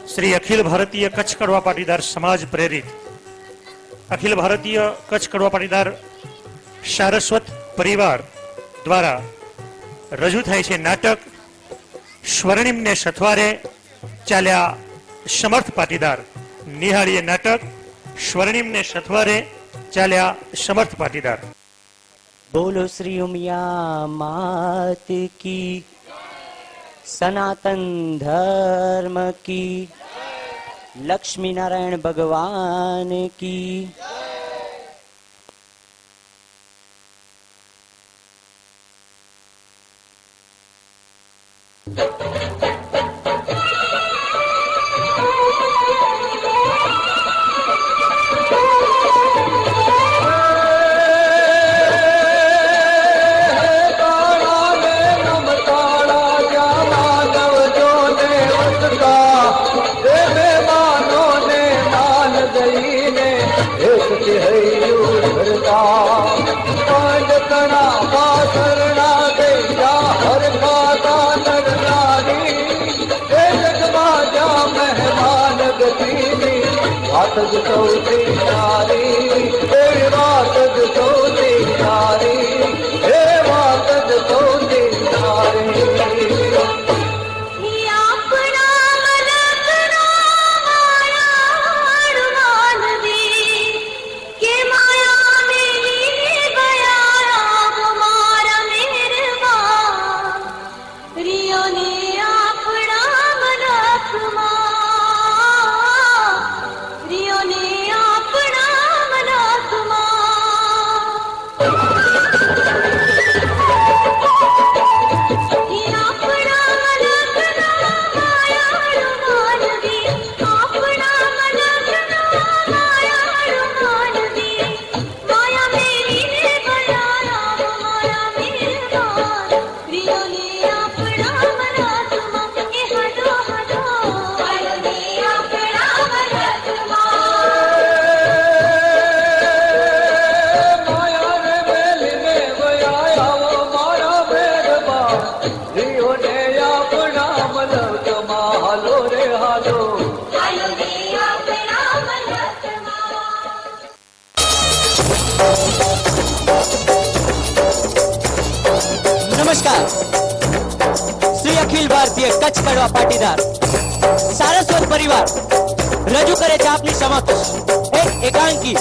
श्री अखिल भारतीय कच्छ कड़वा पाटीदार समाज प्रेरित अखिल भारतीय कच्छ कड़वा पाटीदार सारस्वत परिवार द्वारा रजू थाय छे नाटक स्वर्णिम ने सथवारे चाल्या समर्थ पाटीदार। निहाळीए नाटक स्वर्णिम ने सथवारे चाल्या समर्थ पाटीदार। बोलो श्री उमिया मात की, सनातन धर्म की, लक्ष्मी नारायण भगवान की। नमस्कार। श्री अखिल भारतीय कच्छ कड़वा पाटीदार सारस्वत परिवार रजू करे छे आपनी समक्ष एक एकांकी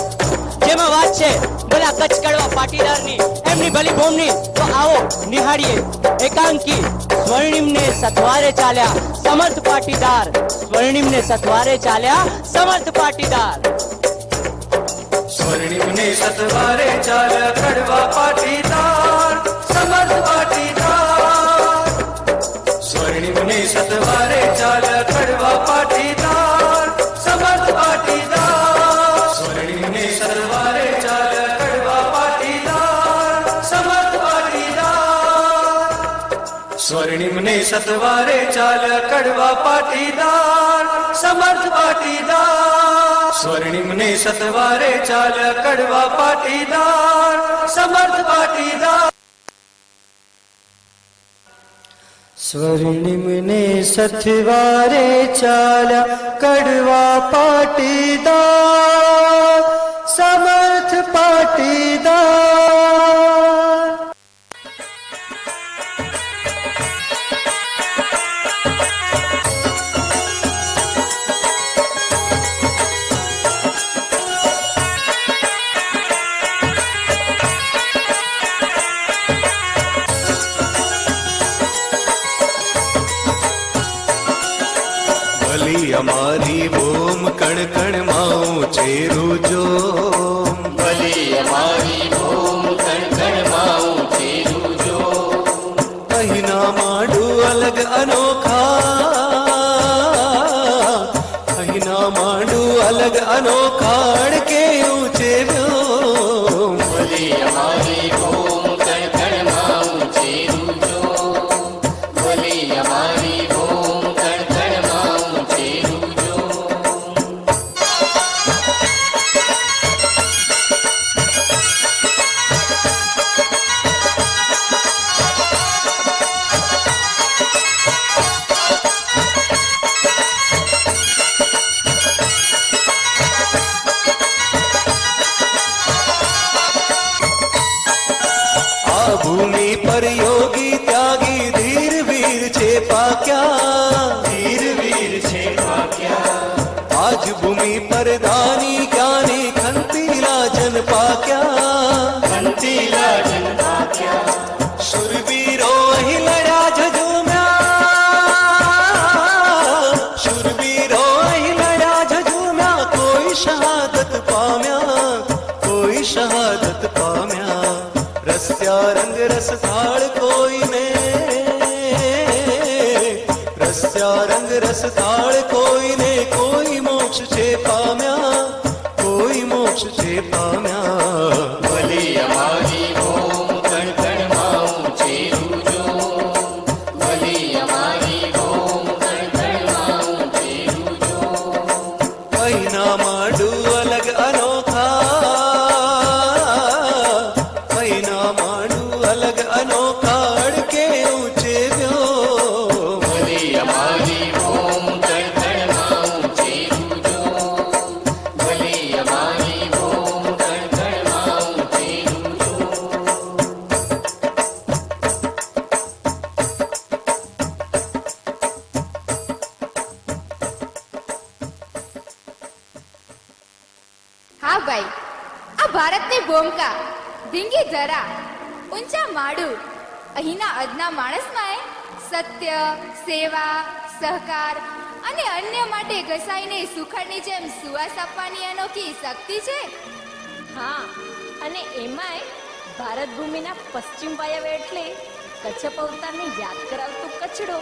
जेमां वात छे भला कच्छ कड़वा पाटीदारनी एमनी भली भूमनी। तो आओ निहाळीए एकांकी स्वर्णिम ने सथवारे चाल्या समर्थ पाटीदार। स्वर्णिम ने सथवारे चाल्या समर्थ पाटीदार। स्वर्णिम ने सथवारे चाल्या कड़वा पाटीदार समर्थ पाटीदार। स्वर्णिम ने सथवारे चाल्या कड़वा पाटीदार समर्थ पाटीदार। स्वर्णिम ने सथवारे चाल्या कड़वा पाटीदार समर्थ पाटीदार। स्वर्णिम ने सथवारे चाल्या कड़वा पाटीदार समर्थ पाटीदार। स्वर्णिम ने सथवारे चाल्या कड़वा पाटीदार समर्थ पाटीदार। स्वर्णिम ने सथवारे चाल्या कड़वा पाटीदार समर्थ पाटीदार। हमारी भूम कण कण माऊ चेरू जो। भली हमारी भूम कण कण माऊ चेरू जो। पहिना माडू अलग अनोखा। पहिना माडू अलग अनोखा के ऊंचे व्योम। भली हमारी भूम कण कण माऊ चेरू जो। भली हमारी भूम कण कण माऊ चेरू जो। આજ ભૂમિ પર દાની જ્ઞાની ખંતીલા જન પાક્યા ખંતીલા જન પાક્યા શુરવીરો અહીં લડ્યા ઝઝુમ્યા શુરવીરો અહીં લડ્યા ઝઝુમ્યા કોઈ શહાદત પામ્યા રસ્યા રંગ રસ થાળ કોઈને રસ્યા રંગ રસ થાળ કોઈને કોઈ મોક્ષ છે પામ્યા કોઈ મોક્ષ છે પામ્યા ભલી અમારી ભૂમ કણ કણમાં ઊંચે રૂજો ભલી અમારી ભૂમ કણ કણમાં ઊંચે રૂજો મહિના માંડું અલગ અનોખા મહિના માંડું અલગ અનોખા અડકે ઊંચે વ્યો ભલી અમારી ભૂમ કણ કણમાં ઊંચે રૂજો ભલી અમારી ભૂમ કણ કણમાં ઊંચે રૂજો હા ભાઈ, આ ભારતની ભૂમિકા ધીંગી ધરા ઊંચા માળું અહીંના અદના માણસમાં સત્ય, સેવા, સહકાર અને અન્ય માટે ઘસાઈને સુખડની જેમ સુવાસ આપવાની અનોખી શક્તિ છે. હા, અને એમાંય ભારત ભૂમિના પશ્ચિમ વાયવ્ય એટલે કચ્છ અવતારને યાદ કરાવતો કચડો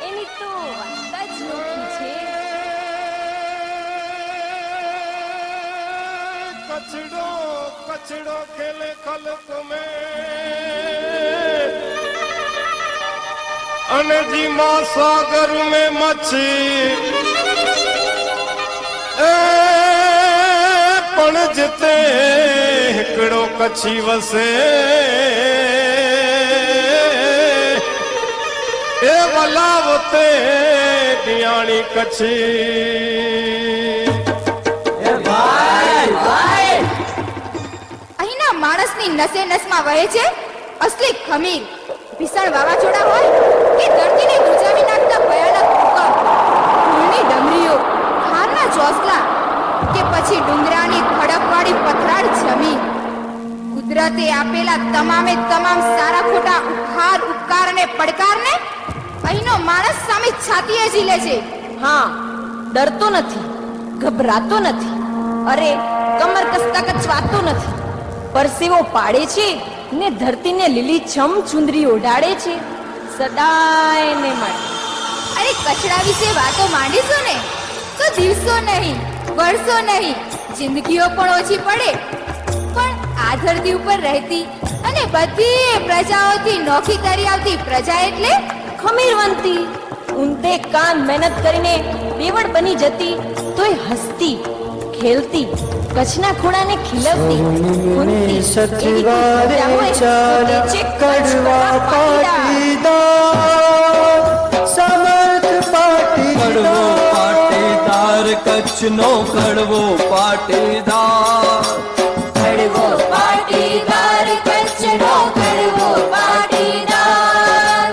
એની તો વાર્તા જ નોખી છે. कचड़ो कचड़ो खेले खलक में अनजी मां सागर में मच्छी ए पण जिते हिकड़ो कच्छी वसे ए वलावते दियाणी कच्छी અહીંના માણસની નસે નસમાં વહે છે અસલી ખમીર. ભીષણ વાવાઝોડા હોય કે ધરતીને ધ્રુજાવી નાખતા ભયાનક ભૂકંપ, ધૂળની ડમરીઓ, ખારના ચોસલા કે પછી ડુંગરાની ખડકવાળી પથરાળ જમીન, કુદરતે આપેલા તમામે તમામ સારા ખોટા ઉપકાર અને પડકારને અહીંનો માણસ સામે છાતીએ ઝીલે છે. હા, ડરતો નથી, ગભરાતો નથી, અરે કમર કસતા કચવાતો નથી, પરસેવો પાડે છે ને ધરતીને લીલી છમ ચુંદરી ઓઢાડે છે સદાય ને માટે. અરે કચડા વિશે વાતો માંડીશું ને તો દિવસો નહીં, વર્ષો નહીં, જિંદગીઓ પણ ઓછી પડે. પણ આ ધરતી ઉપર રહેતી અને બધી પ્રજાઓથી નોખી તરી આવતી પ્રજા એટલે ખમીરવંતી, ઊંધે કાન મહેનત કરીને બેવડ બની જતી તોય હસતી ખેલતી કચ્છના ખૂણાને ખીલવતી ને સથવારે ચાલ્યા કડવા પાટીદાર સમર્થ પાટીદાર કચ્છનો કડવો પાટીદાર કડવો પાટીદાર કચ્છનો કડવો પાટીદાર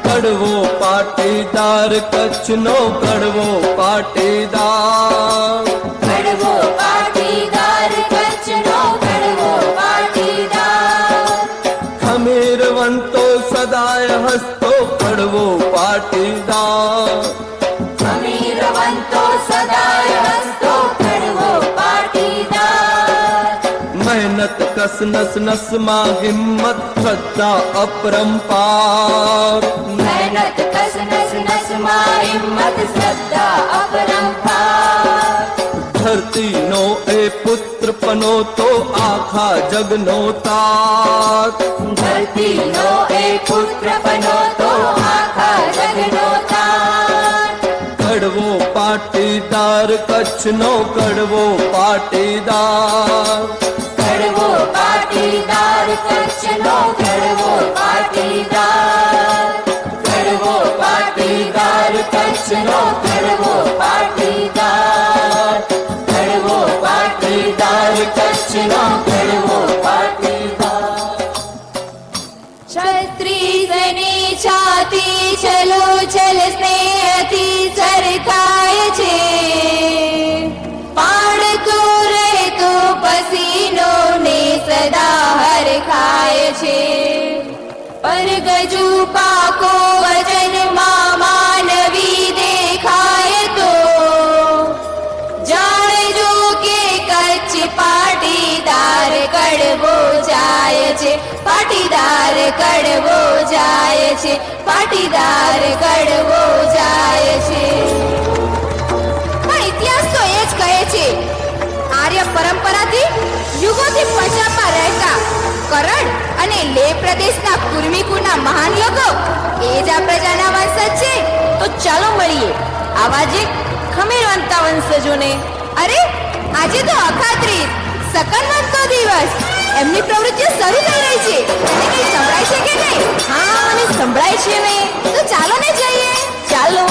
કડવો પાટીદાર કચ્છનો કડવો પાટીદાર કડવો પાટીદાર કચ્છનો કડવો પાટીદાર ખમીરવંતો સદાય હસતો કડવો પાટીદાર અમીરવંતો સદાય હસતો કડવો પાટીદાર મહેનત કસનસ નસમાં હિંમત શ્રદ્ધા અપરંપાર મહેનત કસનસ નસમાં હિંમત શ્રદ્ધા અપરંપાર ધરતીનો એ પુત્ર પનો તો આખા જગનો તાત ધરતીનો એ પુત્ર બનો તો આખા જગનો તાર કડવો પાટીદાર કચ્છનો કડવો પાટીદાર કડવો પાટીદાર કચ્છનો કડવો પાટીદાર કડવો પાટીદાર કચ્છનો કડવો પાટીદાર કડવો પાટીદાર કચ્છનો કડવો પાટીદાર છત્રીસની છાતી ચલો ચલ સ્નેહથી સરકાય છે કજુ પાકો વચનમાં માનવી દેખાય તો જાણજો કે કચ્છ પાટીદાર કડવો જાય છે, પાટીદાર કડવો જાય છે, પાટીદાર કડવો જાય છે. પણ ઇતિહાસ તો એ જ કહે છે આર્ય પરંપરાથી યુગોથી પંજાબમાં રહેતા કરણ અને લેહ પ્રદેશના કુર્મિકુના મહાન લોકો એ જ આ પ્રજાના વંશજ છે. તો ચાલો મળીએ આવા જ એક ખમીરવંતા વંશજોને. અરે આજે તો અખાત્રીજ સકનવંતનો દિવસ, એમની પ્રવૃત્તિઓ શરૂ થઈ રહી છે. તને કંઈ સંભળાય છે કે નહીં? હા, મને સંભળાય છે ને. તો ચાલો ને જઈએ. ચાલો.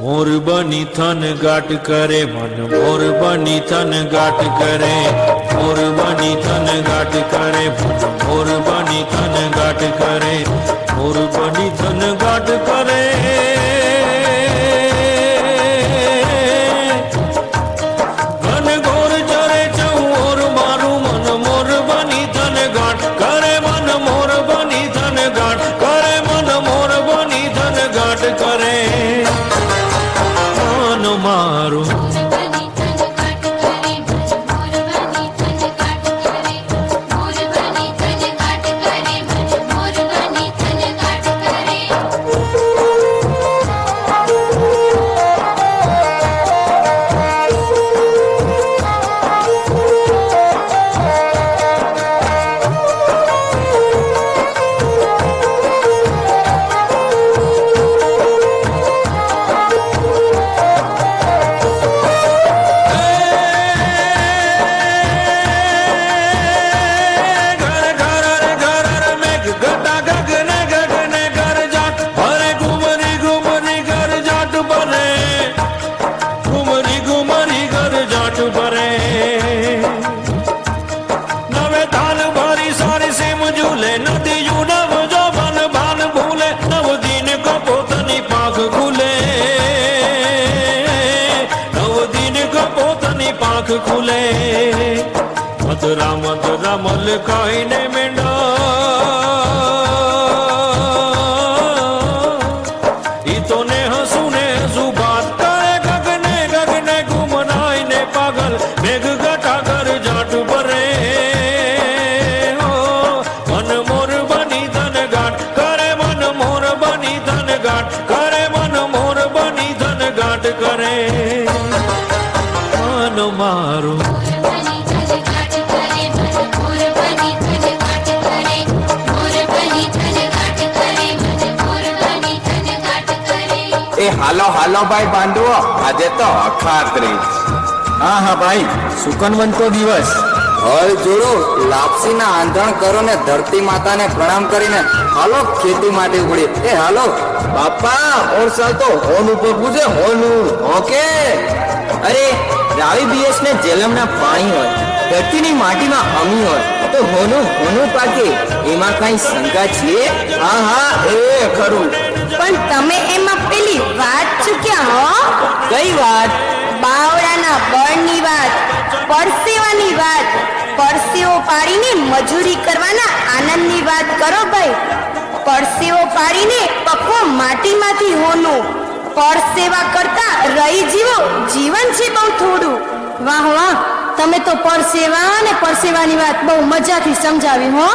મોર બની થન ગાટ કરે મન, મોર બની થન ગાટ કરે, મોર બની થન ગાટ કરે મન, મોર બની થન ગાટ કરે, મોર બની થન ગાટ કરે. ઘન ઘોર ચરે ચૌર મારું મન, મોર બની થન ગાટ કરે મન, મોર બની થન ગાટ કરે મન, મોર બની થન ગાટ કરે મારું. ખુલે મધરા મધરા મલકાઈને મેંડા ઈ તો ને હસું ને હસું બાત કરે ગગને ગગને ગુમનાઈને પાગલ મેઘ ગટાગર જાટ ભરે મન મોર બની ધન ગાટ કરે, મન મોર બની ધન ગાટ કરે, મન મોર બની ધન ગાટ કરે મારું. એ હાલો હાલો ભાઈ બાંધવો, આજે તો અખાત્રીજ. હા હા ભાઈ, સુકનવંતો દિવસ. હળ જોડો, લાપસીના આંધણ કરો ને ધરતી માતાને પ્રણામ કરીને હાલો ખેતી માટે ઉપડી. એ હાલો બાપા, ઓર સાલ તો હોન ઉપર પૂછે હોનું. ઓકે. અરે રાવી બીએસ ને જેલમના પાણી હોય, ધરતીની માટીમાં અમી હોય તો હોનું હોનું પાકે, એમાં કઈ શંકા છે? હા હા, એ ખરું. પણ તમે એમાં પેલી વાત ચૂક્યા હો. કઈ વાત? બાવળાના બળની વાત, પરસેવાની વાત, પરસેવો પાડીને મજૂરી કરવાના આનંદની વાત કરો ભાઈ. પરસેવો પાડીને પકવો માટીમાંથી હોનું, પરસેવા કરતા રહી જીવો જીવન છે બહુ થોડું. વાહ વાહ, તમે તો પરસેવા અને પરસેવાની વાત બહુ મજાથી સમજાવી હો.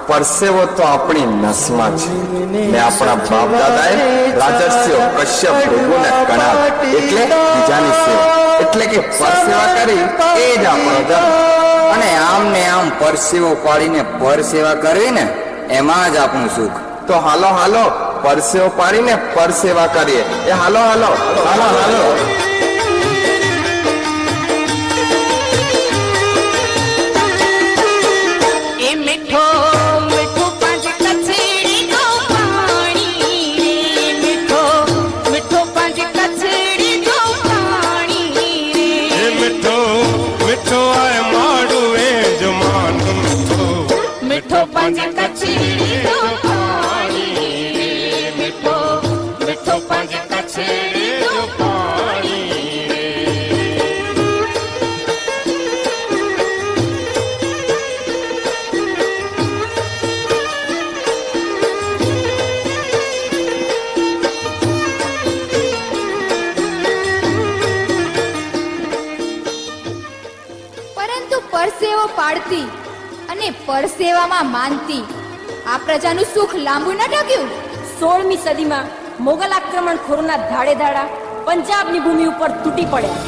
પરસેવો તો આપણી નસમાં છે ને આપણા બાપ દાદાએ રાજર્ષિઓ કશ્યપ ભૃગુ ને કણાદ એટલે બીજાની સેવા એટલે કે પરસેવા કરી એ જ આપણો ધર્મ. અને આમ ને આમ પરસેવો પાડીને પરસેવા કરવી ને એમાં જ આપણું સુખ. તો હાલો હાલો પરસેવો પાડીને પરસેવા કરીએ. એ હાલો હાલો હાલો હાલો. એ મીઠો મીઠો પાંચ કચડી દો પાણી રે મીઠો મીઠો પાંચ કચડી દો પાણી રે મીઠો મીઠો આય માડું એ જમાનું મીઠો મીઠો પાંચ કચડી દો પાણી રે મીઠો મીઠો પાંચ કચડી દો પાણી રે પરંતુ પરસેવો પાડતી અને પરસેવામાં માનતી આ પ્રજાનું સુખ લાંબુ ન ટક્યું. 16મી સદીમાં મોગલ આક્રમણખોરોના ધાડે ધાડા પંજાબની ભૂમિ ઉપર તૂટી પડ્યા.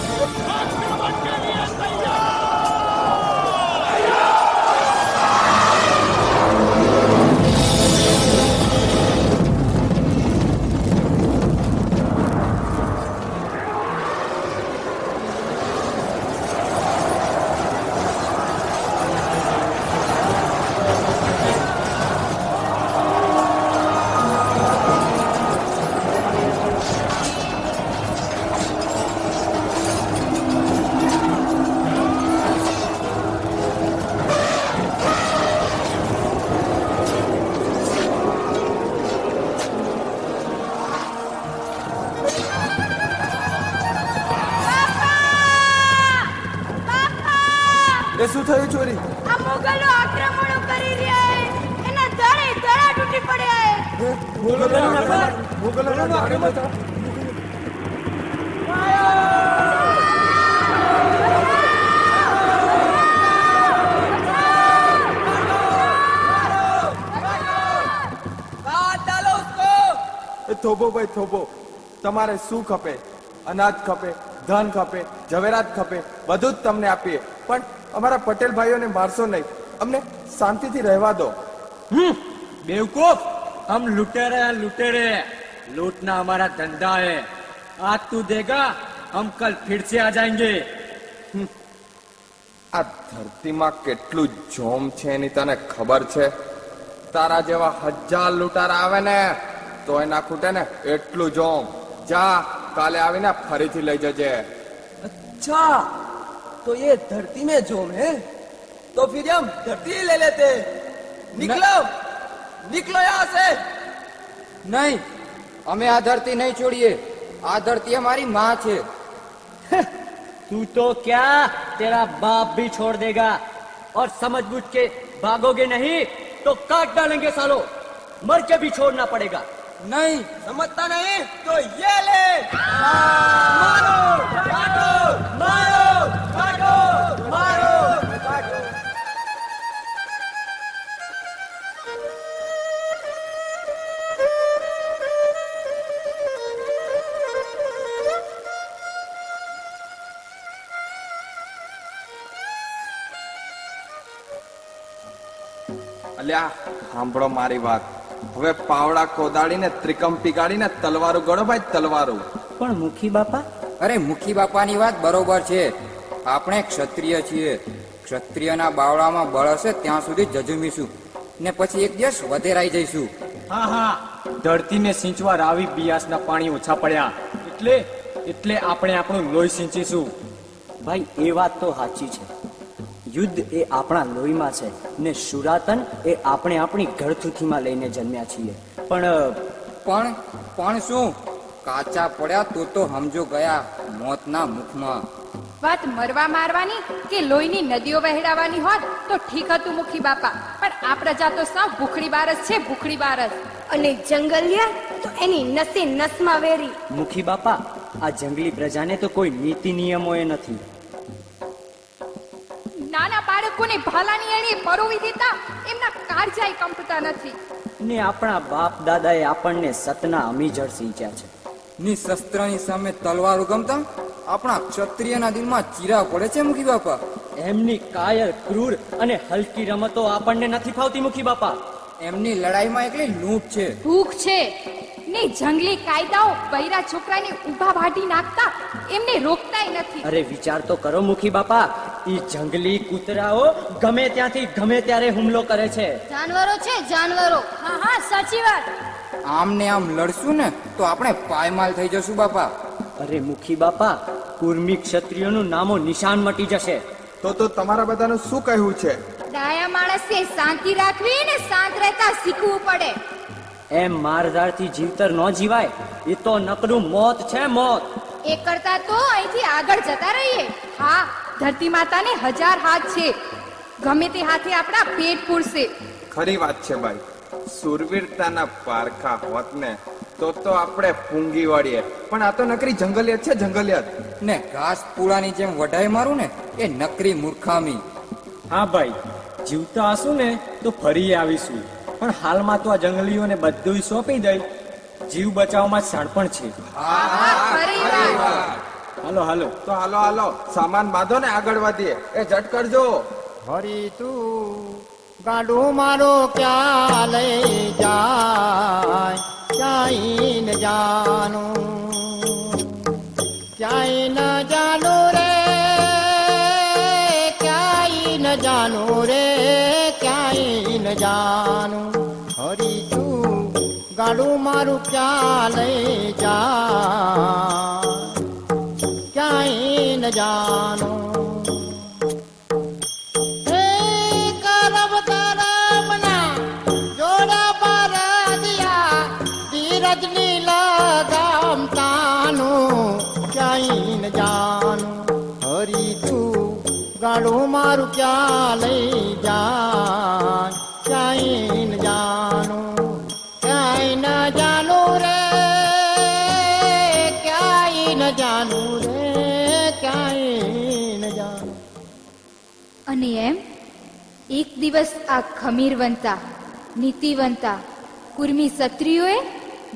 એ શું થયું ચોરી? આ મોગલો આક્રમણો કરી રહ્યા છે. એના ધાડે ધાડા તૂટી પડ્યા છે. મોગલોના આક્રમણ હતા. એ થોભો ભાઈ થોભો, તમારે શું ખપે? અનાજ ખપે, ધન ખપે, ઝવેરાત ખપે, બધું જ તમને આપીએ, પણ અમારા પટેલ ભાઈઓને મારશો નહીં. અમને શાંતિથી રહેવા દો. बेवकूफ, हम लुटेरे हैं लुटेरे. लूटना हमारा धंधा है. आज तू देगा, हम कल फिर से आ जाएंगे. આ ધરતીમાં કેટલું જોમ છે એની તને ખબર છે? તારા જેવા 1000 લૂંટારા આવે ને તો એના ખૂટે ને એટલું જોમ. જા, કાલે આવીને ફરીથી લઈ જજે. अच्छा, तो ये धरती में जोम है, तो फिर हम धरती ही ले लेते. निकलो, निकलो यहाँ से. नहीं, हमें आ धरती नहीं छोड़िए. आ धरती हमारी माँ है. तू तो क्या, तेरा बाप भी छोड़ देगा. और समझ बूझ के भागोगे नहीं तो काट डालेंगे सालो. मर के भी छोड़ना पड़ेगा. नहीं, समझता नहीं तो ये ले. मारो, काटो, मारो, काटो, मारो, काटो. અલ્યા સાંભળો મારી વાત. હવે પાવડા કોદાળીને ત્રિકંપી ગાડીને તલવારું ગળો ભાઈ, તલવારું. પણ મુખી બાપા, અરે મુખી બાપાની વાત બરોબર છે. આપણે ક્ષત્રિય છીએ. ક્ષત્રિયના બાવળામાં બળ હશે ત્યાં સુધી જજુમીશું ને પછી એક દિવસ વધેરાઈ જઈશું. હા હા, ધરતીને સિંચવા રાવી બિયાસના પાણી ઓછા પડ્યા એટલે આપણે આપણું લોહી સિંચીશું. ભાઈ એ વાત તો સાચી છે. યુદ્ધ એ આપણા લોહીમાં છે ને શુરાતન એ આપણે આપણી ઘરથુથીમાં લઈને જન્મ્યા છીએ. પણ શું? કાચા પડ્યા તો સમજો ગયા મોતના મુખમાં. વાત મરવા મારવાની કે લોહીની નદીઓ વહેડાવાની હોત તો ઠીક હતું મુખી બાપા, પણ આ પ્રજા તો સાવ ભૂખડી બારસ છે, ભૂખડી બારસ. અને જંગલિયા તો એની નસે નસમાં વેરી. મુખી બાપા, આ જંગલી પ્રજાને તો કોઈ નીતિ નિયમો એ નથી. નાના બાળકોને ભાલાની એણીએ પરોવી દેતા એમના કાળજાય કંપતા નથી. ને આપણા બાપ દાદાએ આપણને સતના અમીજળ સિંચ્યા છે. ની શસ્ત્રની સામે તલવાર ઉગમતા આપણા ક્ષત્રિયના દિલમાં ચીરા પડે છે મુખી બાપા. એમની કાયર, ક્રૂર અને હલકી રમતો આપણને નથી ફાવતી મુખી બાપા. એમની લડાઈમાં એકલી લૂંટ છે, ભૂખ છે, ને જંગલી કાયદાઓ બૈરા છોકરાને ઊભા ભાટી નાખતા એમને રોકતાય નથી. અરે વિચાર તો કરો મુખી બાપા, ઈ જંગલી કૂતરાઓ ગમે ત્યાંથી ગમે ત્યારે હુમલો કરે છે. જાનવરો છે જાનવરો. હા હા સાચી વાત. આમ ને આમ લડશું ને તો આપણે પાયમાલ થઈ જશું બાપા. અરે મુખી બાપા, કુર્મી ક્ષત્રિયોનું નામો નિશાન મટી જશે. તો તમારા બધાનું શું કહેવું છે? ડાયા માણસે શાંતિ રાખવી ને શાંત રહેતા શીખવું પડે. એમ મારધારથી જીવતર ન જીવાય, એ તો નકરું મોત છે, મોત. એ કરતા તો અહીંથી આગળ જતા રહીએ. હા, ધરતી માતાને 1000 હાથ છે, ગમે તે હાથે આપણા પેટ પૂરશે. ખરી વાત છે ભાઈ. સુરવીરતાના પારખા હોત ને તો આપણે પૂંગી વાળીએ, પણ આ તો નકરી જંગલિયત છે, જંગલિયત. ને ઘાસ પૂળાની જેમ વઢાઈ મારું ને એ નકરી મૂર્ખામી. હા ભાઈ, જીવતા હશું ને તો ફરી આવીશું, પણ હાલમાં તો આ જંગલીઓને બધું સોંપી દઈ. જીવ બચાવમાં શાણપણ છે. હાલો હાલો તો હાલો સામાન બાંધો ને આગળ વધીએ. એ ઝટ કરજો. હરી તું ગાડું મારો ક્યાં લઈ જાય, ક્યાંય ન જાનું, ક્યાંય ન જાનું રે, ક્યાંય ન જાનું રે, ક્યાંય ન જાનું. હરી તું ગાડું મારું ક્યાં લઈ જાય, ક્યાંય ન જાનું. રજની લગામ તાનું ક્યાંય ન જાનું. હરી તું ગાડું મારું ક્યાં લઈ જાય, ક્યાંય ન જાનું, ક્યાંય ન જાનું રે, ક્યાંય ન જાનું રે, ક્યાંય ન જાનું. અને એમ એક દિવસ આ ખમીરવંતા નીતિવંતા કુર્મી ક્ષત્રિયોએ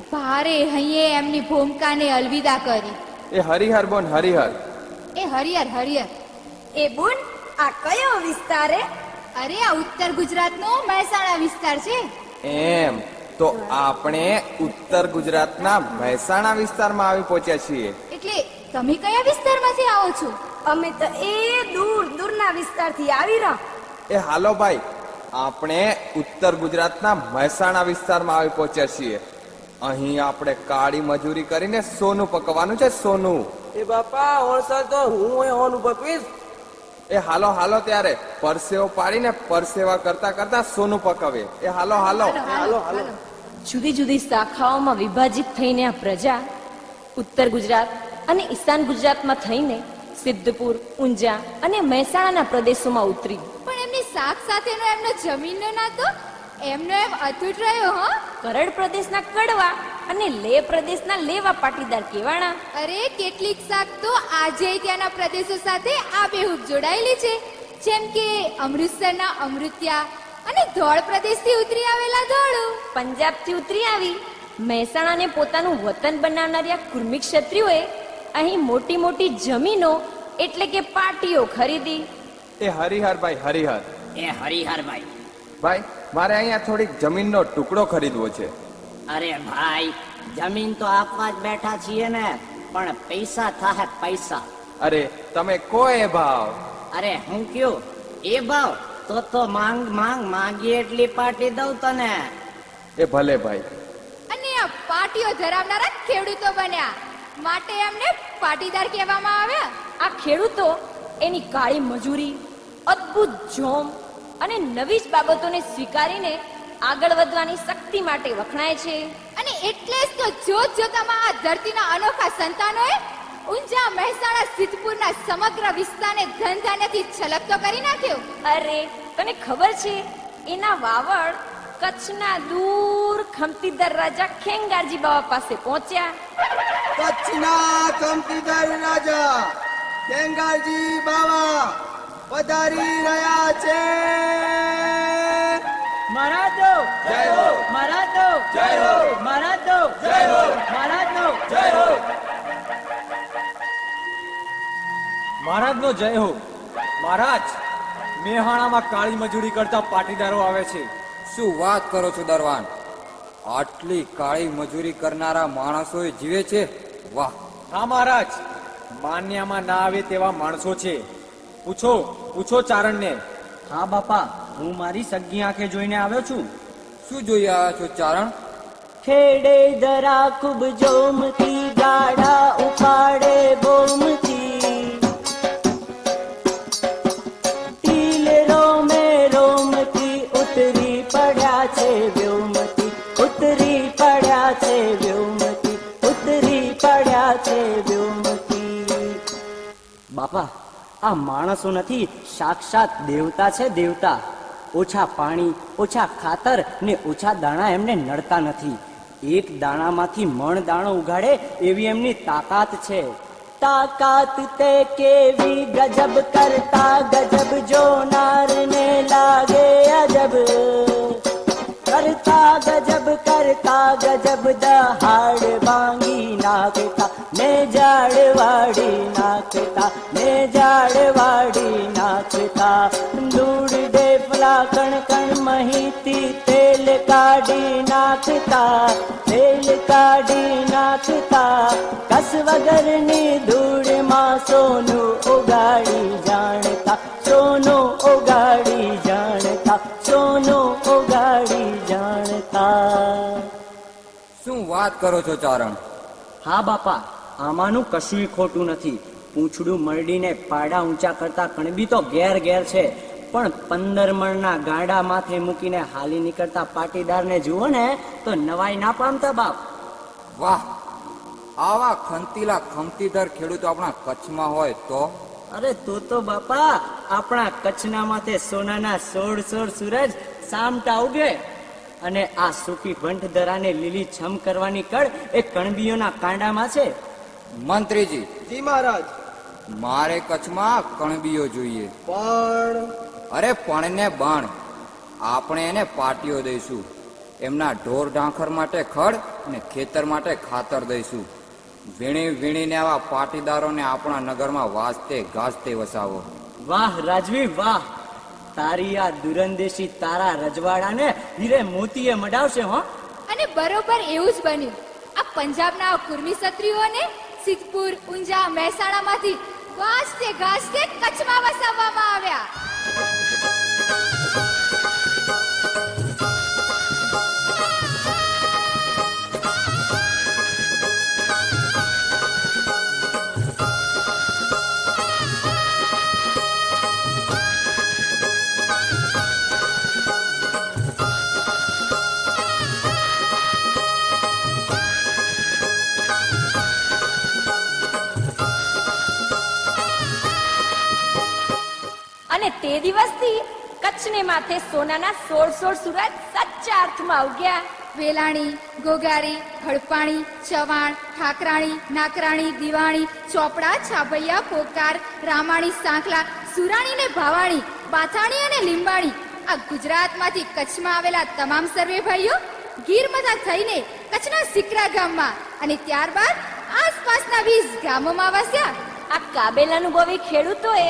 ભારે હૈયે એમની ભૂમિકાને અલવિદા કરી. એ હરિહર બોન હરિહર. એ હરિહર હરિહર. એ બુન, આ કયો વિસ્તાર હે? અરે આ ઉત્તર ગુજરાતનો મહેસાણા વિસ્તાર છે. એમ તો આપણે ઉત્તર ગુજરાતના મહેસાણા વિસ્તારમાં આવી પહોંચ્યા છીએ. એટલે તમે કયા વિસ્તારમાંથી આવો છો? અમે તો એ દૂર દૂરના વિસ્તારથી આવી રહ્યા. એ હાલો ભાઈ, આપણે ઉત્તર ગુજરાતના મહેસાણા વિસ્તારમાં આવી પહોંચ્યા છીએ. અહીં આપણે કાળી મજૂરી કરીને સોનું પકવાનું છે, સોનું. એ બાપા ઓળસર તો હું હોનું પકવીશ. એ હાલો ત્યારે પરસેવો પાડીને પરસેવા કરતા કરતા સોનું પકવે. એ હાલો હાલો. જુદી જુદી શાખાઓમાં વિભાજિત થઈને આ પ્રજા ઉત્તર ગુજરાત અને ઈશાન ગુજરાતમાં થઈને સિદ્ધપુર, ઊંઝા અને મહેસાણાના પ્રદેશોમાં ઉતરી. પણ એમની શાક સાથેનો એમનો જમીનનો નાતો એમનો એમ અતૂટ રહ્યો. હો, કરડ પ્રદેશના કડવા અને લેહ પ્રદેશના લેવા પાટીદાર કેવાણા. અરે કેટલીક શાક તો આજે ત્યાંના પ્રદેશો સાથે આબેહૂબ જોડાયેલી છે, જેમ કે અમૃતસરના અમૃત્યા અને ધોળ પ્રદેશથી ઉતરી આવેલા ધોળું. પંજાબથી ઉતરી આવી મહેસાણાને પોતાનું વતન બનાવનારા કુર્મી ક્ષત્રિયોએ અહીં મોટી મોટી જમીનો એટલે કે પાટીઓ ખરીદી. એ હરિહરભાઈ હરિહર. એ હરિહરભાઈ. ભાઈ, મારે અહીંયા થોડીક જમીનનો ટુકડો ખરીદવો છે. અરે ભાઈ, જમીન તો આપવા જ બેઠા છીએ ને, પણ પૈસા થાય પૈસા. અરે તમે કો એ ભાવ. અરે હું કયો એ ભાવ તો માંગી એટલી પાટી દઉં તને. એ ભલે ભાઈ. અને આ પાટીઓ ધરાવનારા ખેડૂતો બન્યા માટે એમને પાટીદાર કહેવામાં આવ્યા. આ ખેડૂતો એની કાળી મજૂરી, અદ્ભુત જોમ અને નવી જ બાબતોને સ્વીકારીને આગળ વધવાની શક્તિ માટે વખણાય છે. અને એટલે જ તો જોત જોતામાં આ ધરતીના અનોખા સંતાનોએ ઊંઝા, મહેસાણા, સિદ્ધપુરના સમગ્ર વિસ્તારને ધન ધાન્યથી છલકતો કરી નાખ્યો. અરે તને ખબર છે, એના વાવડ કચ્છના દૂર ખમતીદાર રાજા ખેંગારજી બાવા પાસે પહોંચ્યા. કચ્છના ખમતીદાર રાજા ખેંગારજી બાવા પધારી રહ્યા છે. મહારાજો જય હો, મહારાજો જય હો, મહારાજો જય હો, મહારાજો જય હો, મહારાજનો જય હો. મહારાજ, મેહાણામાં કાળી મજૂરી કરતા પાટીદારો આવે છે. શું વાત કરો છો દરવાન? આટલી કાળી મજૂરી કરનારા માણસો જીવે છે. વાહ! હા મહારાજ, માન્યામાં ના આવે તેવા માણસો છે. પૂછો પૂછો ચારણને. હા બાપા, હું મારી સગી આંખે જોઈને આવ્યો છું. શું જોઈ આવ્યા છો ચારણ? ખેડે દરા ખૂબ જોમતી, ગાડા ઉપાડે બોમતી, તીલ રોમે રોમતી, ઉતરી પડ્યા છે વ્યોમતી, ઉતરી પડ્યા છે વ્યોમતી, ઉતરી પડ્યા છે વ્યોમતી. બાપા, આ માણસો નથી, સાક્ષાત દેવતા છે, દેવતા. ઓછા પાણી, ઓછા ખાતર ને ઓછા દાણા એમને નડતા નથી. એક દાણામાંથી મણ દાણો ઉગાડે એવી એમની તાકાત છે. તાકાત તે કેવી ગજબ, કરતા ગજબ જોનાર ને લાગે અજબ, કરતા ગજબ દહાડ ભાંગી નાખતા ને જાડ વાડી નાખતા, ને જાડ વાડી નાખતા. ધૂળ ડેફલા કણ કણ મહીથી તેલ કાઢી નાખતા, તેલ કાઢી નાખતા. કસ વગરની ધૂળમાં સોનું ઉગાડી જાણતા, સોનું ઉગાડી જાણતા, સોનું ઉગાડી જાણતા. શું વાત કરો છો ચારણ? હા બાપા, આમાંનું કશુંય ખોટું નથી. પૂંછડું મરડીને પાડા ઊંચા કરતા કણબી તો ઘેર ઘેર છે, પણ 15 મણના ગાડા માથે મૂકીને હાલી નીકળતા પાટીદારને જુઓ ને તો નવાઈ ના પામતા બાપ. વાહ! આવા ખંતીલા ખમતીધર ખેડૂતો આપણા કચ્છમાં હોય તો? અરે તો બાપા, આપણા કચ્છના માથે સોનાના 16 સૂરજ સામટા ઉગે, અને આ સૂકી બંઠ ધરાને લીલી છમ કરવાની કળ એ કણબીઓના કાંડામાં છે. મંત્રીજી. જી મહારાજ. મારે કચ્છમાં કણબીઓ જોઈએ. પણ અરે પણ ને બણ, આપણે એને પાટીઓ દઈશું. એમના ઢોર ઢાંખર માટે ખડ અને ખેતર માટે ખાતર દઈશું. વીણી વીણીને આવા પાટીદારોને આપણા નગરમાં વાજતે ગાજતે વસાવો. વાહ રાજવી વાહ! તારી આ દુરંદેશી તારા રજવાડાને હીરે મોતીએ મડાવશે હો. અને બરોબર એવું જ બન્યું. આ પંજાબના કુર્મી ક્ષત્રિયોને સિદ્ધપુર, ઊંઝા, મહેસાણામાંથી ગાજતે ગાજતે કચ્છમાં વસાવવામાં આવ્યા. અને તે દિવસથી કચ્છને માથે સોનાના 16 સૂરજ સચ્ચા અર્થમાં ઉગ્યા. વેલાણી, ગોગારી, હડપાણી, ચવાણ, ઠાકરાણી, નાકરાણી, દિવાણી, ચોપડા, છાભૈયા, પોકાર, રામાણી, સાંખલા, સુરાણી ને ભાવાણી, બાથાણી અને લીંબાણી, આ ગુજરાતમાંથી કચ્છમાં આવેલા તમામ સર્વે ભાઈઓ ગીરમથા થઈને કચ્છના સિકરા ગામમાં અને ત્યારબાદ આસપાસના 20 ગામોમાં વસ્યા. આ કાબેલાનુભવી ખેડૂતોએ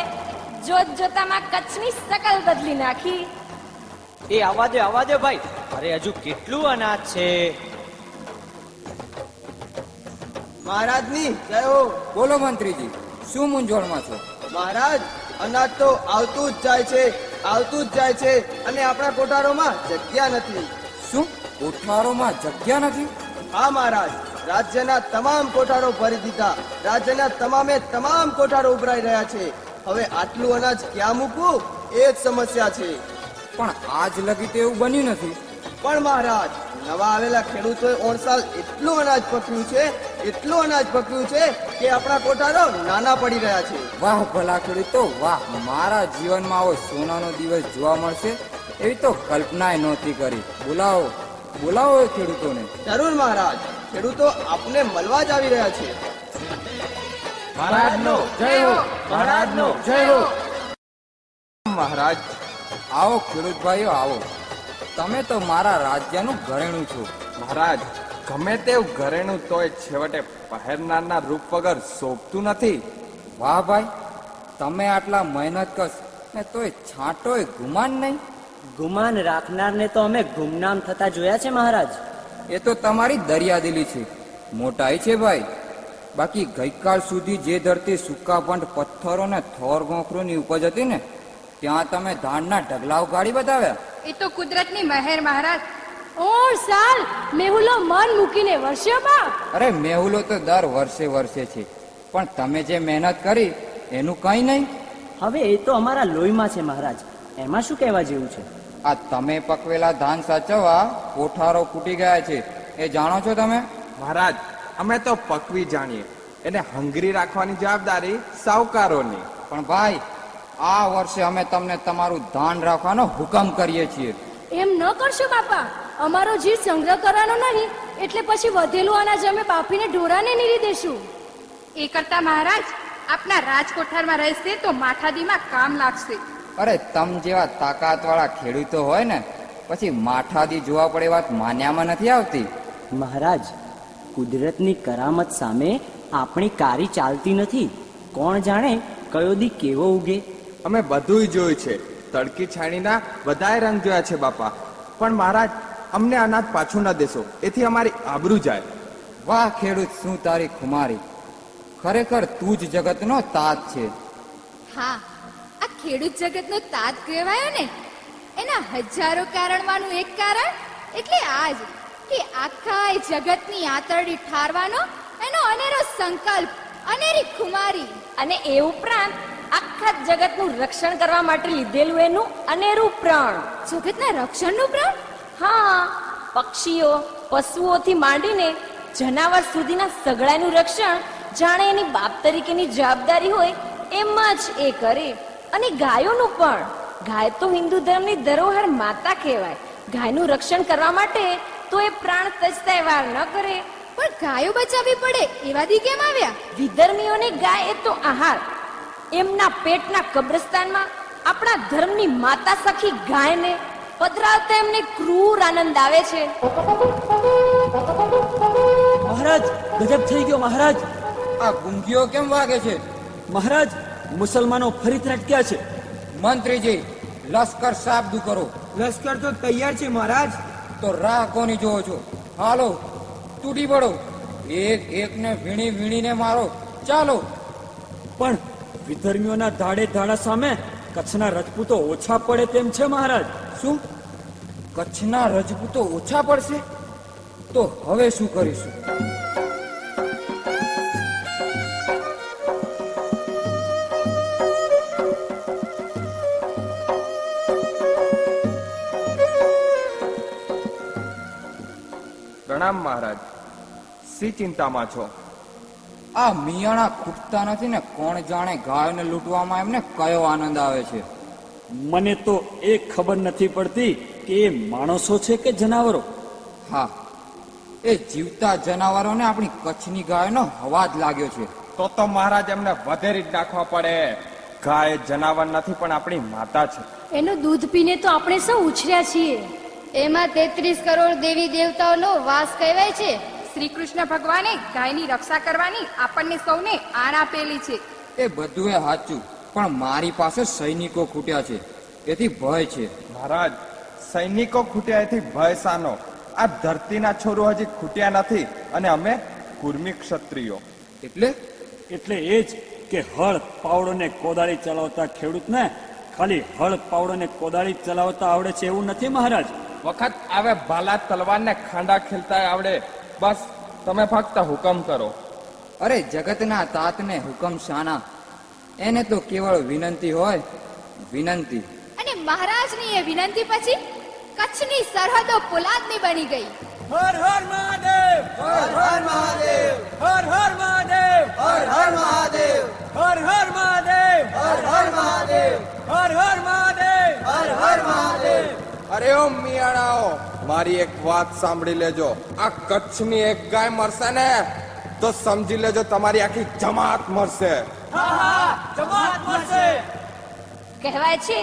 જોત જોતામાં કચ્છની શકલ બદલી નાખી. એ આવા દે ભાઈ, અરે હજુ કેટલું અનાજ છે. મહારાજની જય હો. બોલો મંત્રીજી, શું મૂંઝવણમાં છો? મહારાજ, અનાજ તો આવતું જ જાય છે, આવતું જ જાય છે, અને આપણા કોઠારોમાં જગ્યા નથી. શું કોઠારોમાં જગ્યા નથી? હા મહારાજ, રાજ્યના તમામ કોઠારો ભરી દીધા. રાજ્યના તમામ કોઠારો ઉભરાઈ રહ્યા છે. હવે આટલું અનાજ ક્યાં મૂકવું એ જ સમસ્યા છે. પણ આજ લગી તો એવું બન્યું નથી. પણ મહારાજ, નવા આવેલા ખેડૂતોએ ઓણસાલ એટલું અનાજ પક્યું છે, એટલું અનાજ પક્યું છે કે આપણા કોઠારો નાના પડી રહ્યા છે. વાહ ભલા ખેડૂતો વાહ! મારા જીવનમાં આવો સોનાનો દિવસ જોવા મળશે એવી તો કલ્પનાય નહોતી કરી. બોલાવો બોલાવો એ ખેડૂતોને. જરૂર મહારાજ, ખેડૂતો આપને મળવા જ આવી રહ્યા છે. મહારાજનો જય હો, મહારાજનો જય હો. મહારાજ, આવો ખેડૂત ભાઈઓ આવો. તમે તો મારા રાજ્યનું ઘરેણું છો. મહારાજ, ગમે તેવું ઘરેણું તોય છેવટે પહેરનારના રૂપ વગર શોભતું નથી. વાહ ભાઈ, તમે આટલા મહેનત કશ ને તોય છાંટોય ગુમાન નહીં. ગુમાન રાખનારને તો અમે ગુમનામ થતા જોયા છે મહારાજ. એ તો તમારી દરિયાદિલી છે, મોટાઈ છે ભાઈ. બાકી ગઈકાલ સુધી જે ધરતી સૂકાપંઠ પથ્થરો ને થોર ગોખરોની ઉપજ હતી ને, ત્યાં તમે ધાનના ઢગલા ઉગાડી બતાવ્યા. એ તો કુદરતની મહેર મહારાજ. 16 સાલ મેહુલો મન મૂકીને વર્ષો બાપ. અરે મેહુલો તો દર વર્ષે છે, પણ તમે જે મહેનત કરી એનું કઈ નહીં. હવે એ તો અમારા લોહીમાં છે મહારાજ, એમાં શું કહેવા જેવું છે? આ તમે પકવેલા ધાન સાચવવા કોઠારો ફૂટી ગયા છે, એ જાણો છો તમે? મહારાજ, અમે તો પકવી જાણીએ, એને હંગરી રાખવાની જવાબદારી સાવકારોની. પણ ભાઈ, આ વર્ષે અમે તમને તમારું ધાન રાખવાનો હુકમ કરીએ છીએ. એમ ન કરશો બાપા, અમારો જીવ સંગ્રહ કરવાનો નહીં, એટલે પછી વધેલું અનાજ અમે બાફીને ઢોરાને નીરી દેશું. એ કરતા મહારાજ આપના રાજકોઠારમાં રહેશે તો માઠાદીમાં કામ લાગશે. અરે તમ જેવા તાકાતવાળા ખેડૂતો હોય ને, પછી માઠાદી જોવા પડે વાત માન્યામાં નથી આવતી. મહારાજ, કુદરતની કરામત સામે આપણી કારી ચાલતી નથી. કોણ જાણે કયો દી કેવો ઉગે. અમે બધુંય જોયું છે, તડકી છાણીના બધાય રંગ જોયા છે બાપા. પણ મહારાજ, અમને અનાજ પાછું ન દેશો, એથી અમારી આબરૂ જાય. વાહ ખેડૂત, શું તારી ખુમારી! ખરેખર તું જ જગતનો તાજ છે. હા, આ ખેડૂત જગતનો તાજ કહેવાયો ને, એના હજારો કારણમાંનું એક કારણ એટલે આજ કે આખા એ જગતની આંતરડી ઠારવાનો એનો અનેરો સંકલ્પ, અનેરી ખુમારી. અને એ ઉપરાંત આખા જગતનું રક્ષણ કરવા માટે લીધેલું એનું અનેરું પ્રણ. જગતના રક્ષણનું પ્રણ? હા, પક્ષીઓ, પશુઓથી માંડીને જનાવર સુધીના સગડાનું રક્ષણ જાણે એની બાપ તરીકેની જવાબદારી હોય એમ જ એ કરે. અને ગાયોનું પણ. ગાય તો હિન્દુ ધર્મની ધરોહર માતા કહેવાય. ગાયનું રક્ષણ કરવા માટે તો એ પ્રાણ તજતા વાર ન કરે. પણ ગાયો બચાવવી પડે એવા દી કેમ આવ્યા? વિધર્મીઓને ગાય એ તો આહાર. એમના પેટના કબ્રસ્તાનમાં આપણા ધર્મની માતા સખી ગાયને પધરાવતા એમને ક્રૂર આનંદ આવે છે. મહારાજ, ગજબ થઈ ગયો મહારાજ. આ ગુંગીઓ કેમ વાગે છે? મહારાજ, મુસલમાનો ફરી ત્રાટક્યા છે. મંત્રીજી, લશ્કર સાબદું કરો. લશ્કર તો તૈયાર છે મહારાજ. તો રાહ કોની જોવો છો? હાલો, તૂટી પડો, એક એકને વીણીને મારો, ચાલો. પણ વિધર્મીઓના ધાડે ધાડા સામે કચ્છના રજપૂતો ઓછા પડે તેમ છે મહારાજ. શું? કચ્છના રજપૂતો ઓછા પડશે? તો હવે શું કરીશું? પ્રણામ મહારાજ, શી ચિંતામાં છો? આ મિયાણા ખૂટતા નથી ને, કોણ જાણે ગાયોને લૂંટવામાં એમને કયો આનંદ આવે છે. મને તો એ ખબર નથી પડતી કે એ માણસો છે કે જનાવરો. હા, એ જીવતા જનાવરોને આપણી કચ્છની ગાયોનો હવાજ લાગ્યો છે. તો મહારાજ એમને વધેરી જ નાખવા પડે. ગાય જનાવર નથી પણ આપણી માતા છે. એનું દૂધ પીને તો આપણે સૌ ઉછર્યા છીએ. એમાં 33 કરોડ દેવી દેવતાઓનો વાસ કહેવાય છે. શ્રી કૃષ્ણ ભગવાને ગાયની રક્ષા કરવાની આપણને સૌને આણ આપેલી છે. એ બધું એ સાચું, પણ મારી પાસે સૈનિકો ખૂટ્યા છે, એથી ભય છે. મહારાજ, સૈનિકો ખૂટ્યા એથી ભય સાનો? આ ધરતીના છોરો હજી ખૂટ્યા નથી, અને અમે કુર્મી ક્ષત્રિયો. એટલે એ જ કે હળ પાવડો ને કોદાળી ચલાવતા ખેડૂતને ખાલી હળ પાવડો ને કોદાળી ચલાવતા આવડે છે એવું નથી મહારાજ. વખત આવે ભાલા તલવાર ને ખાંડા ખેલતા આવડે. બસ તમે ફક્ત હુકમ કરો. અરે જગતના તાતને હુકમ શાના? એને તો કેવળ વિનંતી હોય, વિનંતી. અને મહારાજની એ વિનંતી પછી કચ્છની સરહદો પોલાદની બની ગઈ. હર હર મહાદેવ, હર હર મહાદેવ, હર હર મહાદેવ, હર હર મહાદેવ, હર હર મહાદેવ, હર હર મહાદેવ, હર હર મહાદેવ, હર હર મહાદેવ. અરે ઓ મિયાણાઓ, મારી એક વાત સાંભળી લેજો. આ કચ્છની એક ગાય મરશે ને તો સમજી લેજો તમારી આખી જમાત મરશે. જમાત મરશે. કહેવાય છે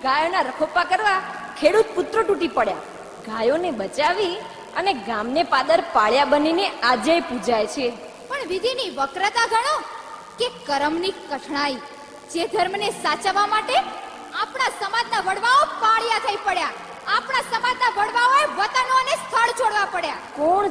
ગાયોના રખોપા કરવા ખેડૂત પુત્રો તૂટી પડ્યા. ગાયોને બચાવી અને ગામને પાદર પાળ્યા બનીને આજે પૂજાય છે. પણ વિધિની વક્રતા ગણો કે કરમની કઠણાઈ. જે ધર્મને સાચવવા માટે આપણા સમાજના વડવાઓ પાળિયા થઈ પડ્યા. આપણા સમાજના વડવાઓએ વતનો અને સ્થળ છોડવા પડ્યા.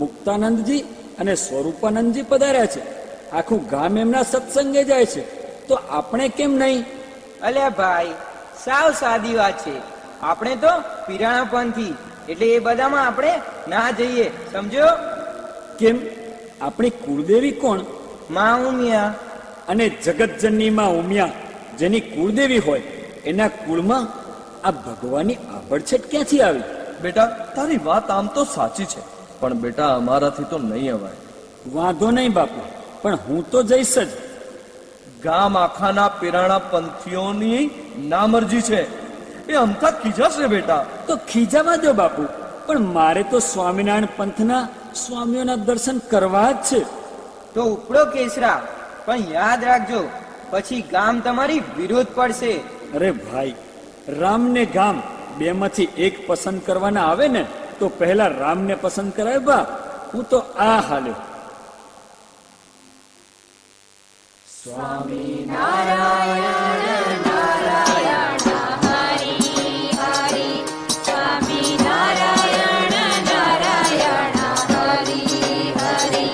મુક્તાનંદજી અને સ્વરૂપાનંદજી પધાર્યા છે. આખું ગામ એમના સત્સંગે જાય છે, તો આપણે કેમ નહીં? અલ્યા ભાઈ, સાવ સાદી વાત છે. આપણે તો પિરાણાપણથી, એટલે એ બધામાં આપણે ના જઈએ, સમજો? કેમ? આપણી કુળદેવી કોણ? માં ઉમિયા. અને જગતજનની માં ઉમિયા જેની કુળદેવી હોય, એના કુળમાં આ ભગવાનની આભડછટ ક્યાંથી આવી? બેટા, તારી વાત આમ તો સાચી છે, પણ બેટા અમારાથી તો નહીં અવાય. વાંધો નહીં બાપુ, પણ હું તો જઈશ જ. ગામ આખાના પિરાણા પંથીઓની નામરજી છે, એ અમથા ખીજાશે બેટા. તો ખીજાવા દો બાપુ, પણ મારે તો સ્વામિનારાયણ પંથના સ્વામીઓના દર્શન કરવા જ છે. તો ઉપડો કેસરા, પણ યાદ રાખજો, પછી ગામ તમારી વિરોધ પડશે. અરે ભાઈ, રામ ને ગામ બેમાંથી એક પસંદ કરવાના આવે ને, તો પહેલા રામને પસંદ કરાય બા. હું તો આ હાલ્યો. સ્વામી નારાયણ નારાયણ હરિ હરિ, સ્વામી નારાયણ નારાયણ હરિ હરિ,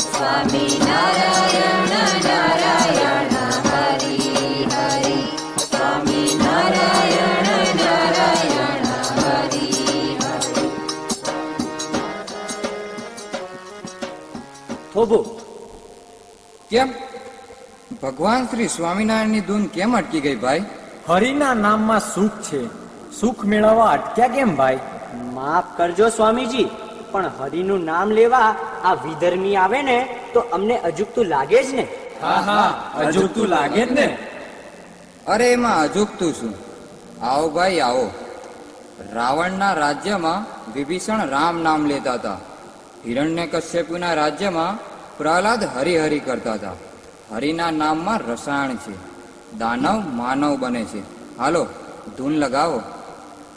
સ્વામી નારાયણ નારાયણ હરિ હરિ, સ્વામી નારાયણ નારાયણ હરિ હરિ. થોભો, કેમ ભગવાન શ્રી સ્વામિનારાયણની ધૂન કેમ અટકી ગઈ ભાઈ? હરિના નામમાં સુખ છે, સુખ મેળવવા અટક્યા કેમ ભાઈ? માફ કરજો સ્વામીજી, પણ હરિનું નામ લેવા આ વિધર્મી આવે ને તો અમને અજુકતું લાગે જ ને. હા હા, અજુગતું લાગે જ ને. અરે એમાં અજુગતું શું? આવો ભાઈ આવો. રાવણના રાજ્યમાં વિભીષણ રામ નામ લેતા હતા. હિરણ્યકશ્યપુના રાજ્યમાં પ્રહલાદ હરિહરિ કરતા હતા. હરિના નામમાં રસાયણ છે, દાનવ માનવ બને છે. હાલો ધૂન લગાવો.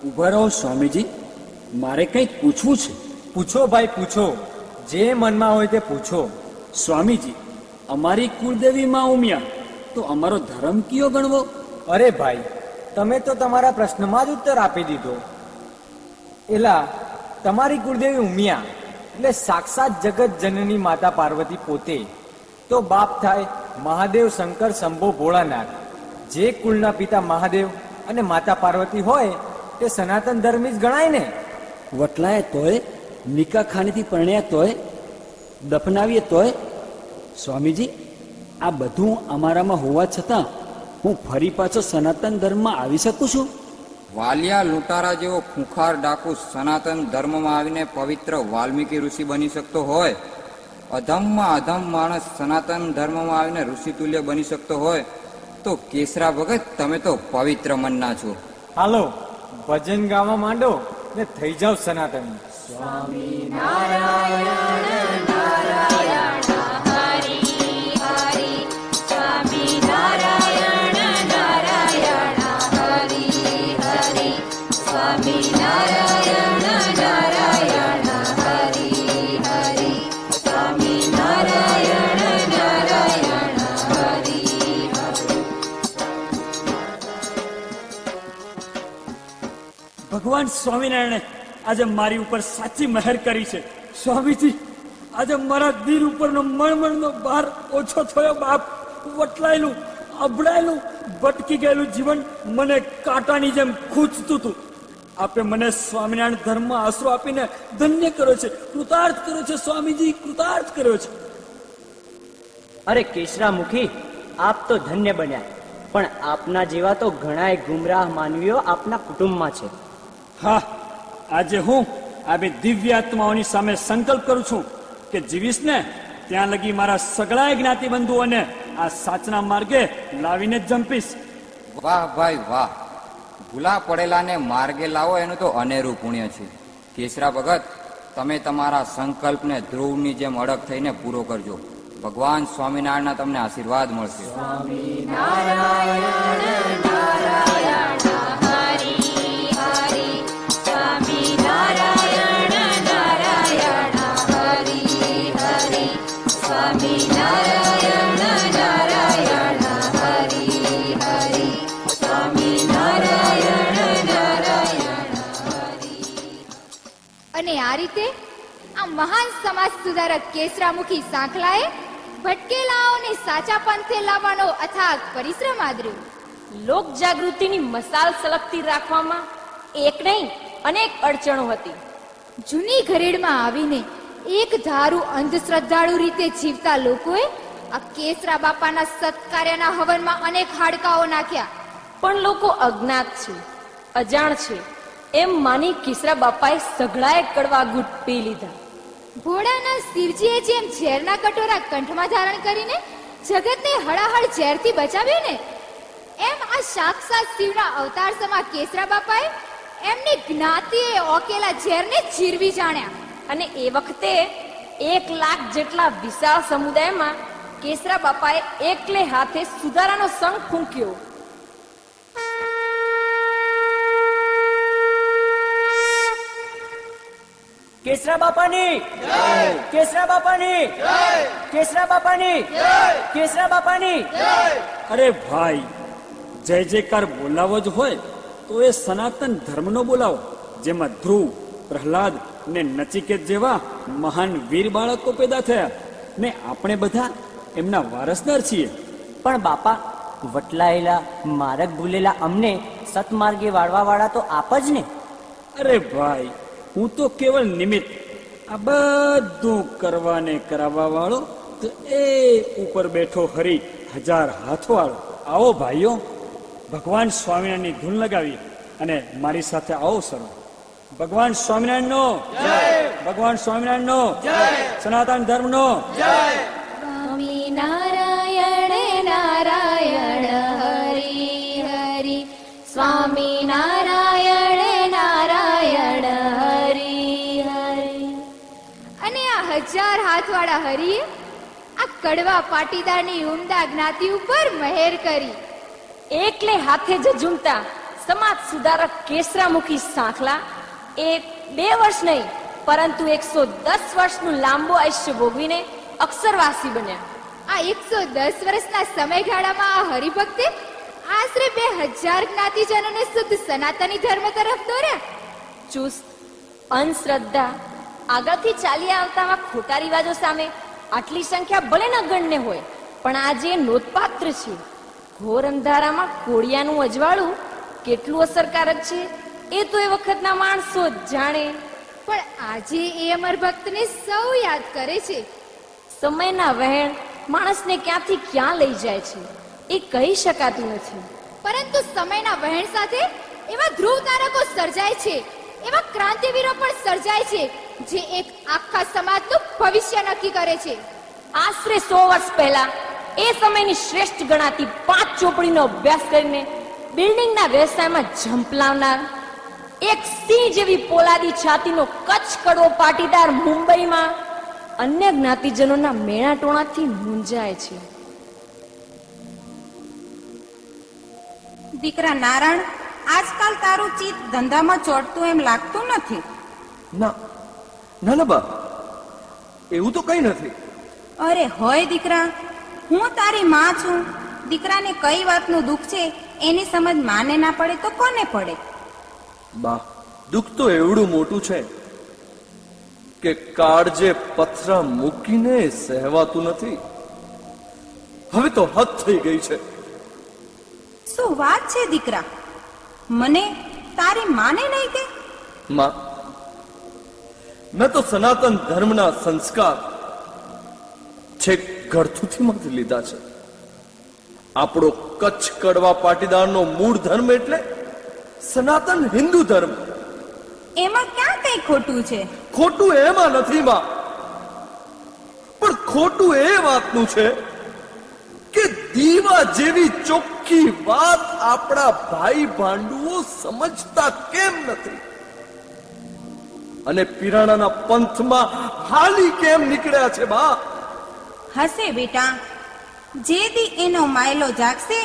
ઉભા રહો સ્વામીજી, મારે કંઈક પૂછવું છે. પૂછો ભાઈ પૂછો, જે મનમાં હોય તે પૂછો. સ્વામીજી, અમારી કુળદેવી માં ઉમિયા, તો અમારો ધર્મ કયો ગણવો? અરે ભાઈ, તમે તો તમારા પ્રશ્નમાં જ ઉત્તર આપી દીધો. એલા, તમારી કુળદેવી ઉમિયા એટલે સાક્ષાત જગત જનની માતા પાર્વતી પોતે. તો બાપ થાય મહાદેવ, શંકર, શંભો, ભોળાનાથ. જે કુળના પિતા મહાદેવ અને માતા પાર્વતી હોય તે સનાતન ધર્મી જ ગણાય ને. વટલાય તોય, નિકા ખાનીથી પરણ્યા તોય, દફનાવીએ તોય. સ્વામીજી, આ બધું અમારામાં હોવા છતાં હું ફરી પાછો સનાતન ધર્મમાં આવી શકું છું? વાલિયા લૂંટારા જેવો ખૂંખાર ડાકુ સનાતન ધર્મમાં આવીને પવિત્ર વાલ્મીકી ઋષિ બની શકતો હોય, અધમમાં અધમ માણસ સનાતન ધર્મમાં આવીને ઋષિતુલ્ય બની શકતો હોય, તો કેસરા ભગત તમે તો પવિત્ર મનના છો. હાલો ભજન ગાવા માંડો ને થઈ જાવ સનાતન. સ્વામી નારાયણ નારાયણ હરિ હરિ, સ્વામી નારાયણ નારાયણ હરિ હરિ, સ્વામી નારાયણ નારાયણ હરિ હરિ, સ્વામી નારાયણ નારાયણ હરિ હરિ. ભગવાન સ્વામિનારાયણે આજે મારી ઉપર સાચી મહેર કરી છે. સ્વામીજી, આજે મારા દિલ ઉપરનો મણમણનો ભાર ઓછો થયો બાપ. વટલાયેલું, અભડાયેલું, ભટકી ગયેલું જીવન મને કાંટાની જેમ ખૂંચતું હતું. આપે મને સ્વામિનારાયણ ધર્મમાં આશરો આપીને ધન્ય કર્યો છે, કૃતાર્થ કર્યો છે સ્વામીજી, કૃતાર્થ કર્યો છે. અરે કેશરામુખી, આપ તો ધન્ય બન્યા, પણ આપના જેવા તો ઘણાય ગુમરાહ માનવીઓ આપના કુટુંબમાં છે. હા, આજે હું આ બે દિવ્ય આત્માઓની સામે સંકલ્પ કરું છું કે જીવીશ ને ત્યાં લગી મારા સગળાય જ્ઞાતિબંધુઓને આ સાચના માર્ગે લાવીને જ જંપીશ. વાહ ભાઈ વાહ, ભૂલા પડેલાને માર્ગે લાવો એનું તો અનેરું પુણ્ય છે. કેસરા ભગત, તમે તમારા સંકલ્પને ધ્રુવની જેમ અડગ થઈને પૂરો કરજો. ભગવાન સ્વામિનારાયણના તમને આશીર્વાદ મળશે. સ્વામી નારાયણ નારાયણ હરિ હરિ, સ્વામી નારાયણ નારાયણ હરિ હરિ, સ્વામી નારાયણ નારાયણ હરિ હરિ, સ્વામી નારાયણ નારાયણ હરિ. અને આ રીતે આ મહાન સમાજ સુધારક કેસરામુખી સાંખલાએ ભટકેલાઓને સાચા પંથે લાવવાનો અથાગ પરિશ્રમ આદર્યો. લોક જાગૃતિની મસાલ સળગતી રાખવામાં એક નહીં અનેક અડચણો હતી. જૂની ઘરેડમાં આવીને એક ધારું અંધશ્રદ્ધાળુ રીતે જીવતા લોકોએ આ કેસરા બાપાના સત્કાર્યના હવનમાં અનેક હાડકાઓ નાખ્યા. પણ લોકો અજ્ઞાત છે, અજાણ છે એમ માની કેસરા બાપાએ સઘળાએ કડવા ઘૂંટ પી લીધા. ભોળાના શિવજીએ જેમ ઝેરના કટોરા કંઠમાં ધારણ કરીને જગતને હળાહળ ઝેરથી બચાવ્યું ને, એમ આ સાક્ષાત શિવના અવતાર સમા કેસરા બાપાએ એમની જ્ઞાતિએ ઓકેલા ઝેરને ચીરવી જાણ્યા. અને એ વખતે 1 લાખ જેટલા વિશાળ સમુદાયમાં કેસરા બાપાએ એકલે હાથે સુધારાનો શંખ ફૂંક્યો. કેસરા બાપાની જય! કેસરા બાપાની જય! કેસરા બાપાની જય! કેસરા બાપાની જય! અરે ભાઈ, જય જયકાર બોલાવો જ હોય તો એ સનાતન ધર્મનો બોલાવો, જેમાં ધ્રુવ, પ્રહલાદ ને નચિકેત જેવા મહાન વીર બાળકો પેદા થયા ને આપણે બધા એમના વારસદાર છીએ. પણ બાપા, વટલાયેલા માર્ગ ભૂલેલા અમને સતમાર્ગે વાળવા વાળા તો આપ જ ને. અરે ભાઈ, હું તો કેવળ નિમિત્ત. આ બધું કરવાને કરાવવા વાળો તો એ ઉપર બેઠો હરી 1000 હાથ વાળો. આવો ભાઈઓ, ભગવાન સ્વામિનારાયણની ધૂન લગાવી અને મારી સાથે આવો સરો. ભગવાન સ્વામિનારાયણનો જય! ભગવાન સ્વામિનારાયણનો જય! સનાતન ધર્મનો જય! સ્વામિનારાયણ નારાયણ હરિ હરિ, સ્વામિનારાયણ નારાયણ હરિ હરિ. અને આ 1000 હાથવાળા હરિએ આ કડવા પાટીદારની ઉમદા જ્ઞાતિ ઉપર મહેર કરી. એકલે હાથે જ ઝૂમતા સમાજ સુધારક કેસરામુખી સાંખલા 1-2 વર્ષ નહીં પરંતુ 110 વર્ષનું લાંબુ આયુષ્ય ભોગવીને અક્ષરવાસી બન્યા. આ 110 વર્ષના સમયગાળામાં આ હરિભક્તે આશરે 2000 જ્ઞાતિજનોને શુદ્ધ સનાતની ધર્મ તરફ દોર્યા. ચુસ્ત, અંધશ્રદ્ધા, આગળથી ચાલી આવતામાં ખોટા રિવાજો સામે આટલી સંખ્યા ભલે ન ગણને હોય, પણ આજે નોંધપાત્ર છે. ઘોર અંધારામાં કોળિયાનું અજવાળું કેટલું અસરકારક છે એ તો એ વખતના માણસો જ જાણે. પણ આજે એ અમર ભક્તને સૌ યાદ કરે છે. સમયના વહેણ માણસને ક્યાંથી ક્યાં લઈ જાય છે એ કહી શકાતું નથી. પરંતુ સમયના વહેણ સાથે એવા ધ્રુવ તારકો સર્જાય છે, એવા ક્રાંતિવીરો પણ સર્જાય છે જે એક આખા સમાજનું ભવિષ્ય નક્કી કરે છે. આશરે 100 વર્ષ પહેલા એ સમયની શ્રેષ્ઠ ગણાતી 5 ચોપડીનો અભ્યાસ કરીને બિલ્ડિંગના વ્યવસાયમાં ઝંપલાવનાર એક સિંહ જેવી પોલાદી છાતીનો કચ્છ કડવો પાટીદાર મુંબઈમાં અન્ય જ્ઞાતિજનોના મેણાટોણાથી મૂંઝાય છે. દીકરા નારાયણ, આજકાલ તારું ચિત્ત ધંધામાં ચોટતું એમ લાગતું નથી. ના ના ના બા, એવું તો કઈ નથી. અરે હોય દીકરા, હું તારી માં છું. દીકરાને કઈ વાતનું દુઃખ છે એની સમજ માને ના પડે તો કોને પડે? બા, દુઃખ તો એવડું મોટું છે કે કાળજે પથરા મૂકીને સહેવાતું નથી. હવે તો હદ થઈ ગઈ છે. શું વાત છે દીકરા? મને તારી માને નહીં કે? માં, મેં તો સનાતન ધર્મના સંસ્કાર છેક ઘરથુથીમાંથી લીધા છે. આપણો કચ્છ કડવા પાટીદારનો મૂળ ધર્મ એટલે સનાતન હિન્દુ ધર્મ. એમાં ક્યાં કઈ ખોટું છે? ખોટું એમાં નથી માં, પણ ખોટું એ વાતનું છે કે દીવા જેવી ચોખ્ખી વાત આપણા ભાઈ ભાંડુઓ સમજતા કેમ નથી, અને પિરાણાના પંથમાં હાલી કેમ નીકળ્યા છે બા? હશે બેટા, જે દી એનો માયલો જાગશે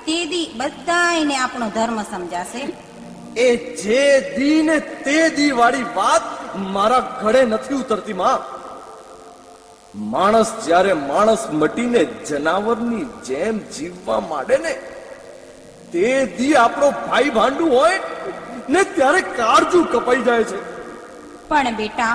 તે દી બધાયને આપણો ધર્મ સમજાશે. એ જે દી ને તે દી વાળી વાત મારા ઘરે નથી ઉતરતી માં. માણસ જ્યારે માણસ મટીને જનાવરની જેમ જીવવા માંડે ને, તે દી આપણો ભાઈ ભાંડુ હોય ને ત્યારે કાળજું કપાઈ જાય છે. પણ બેટા,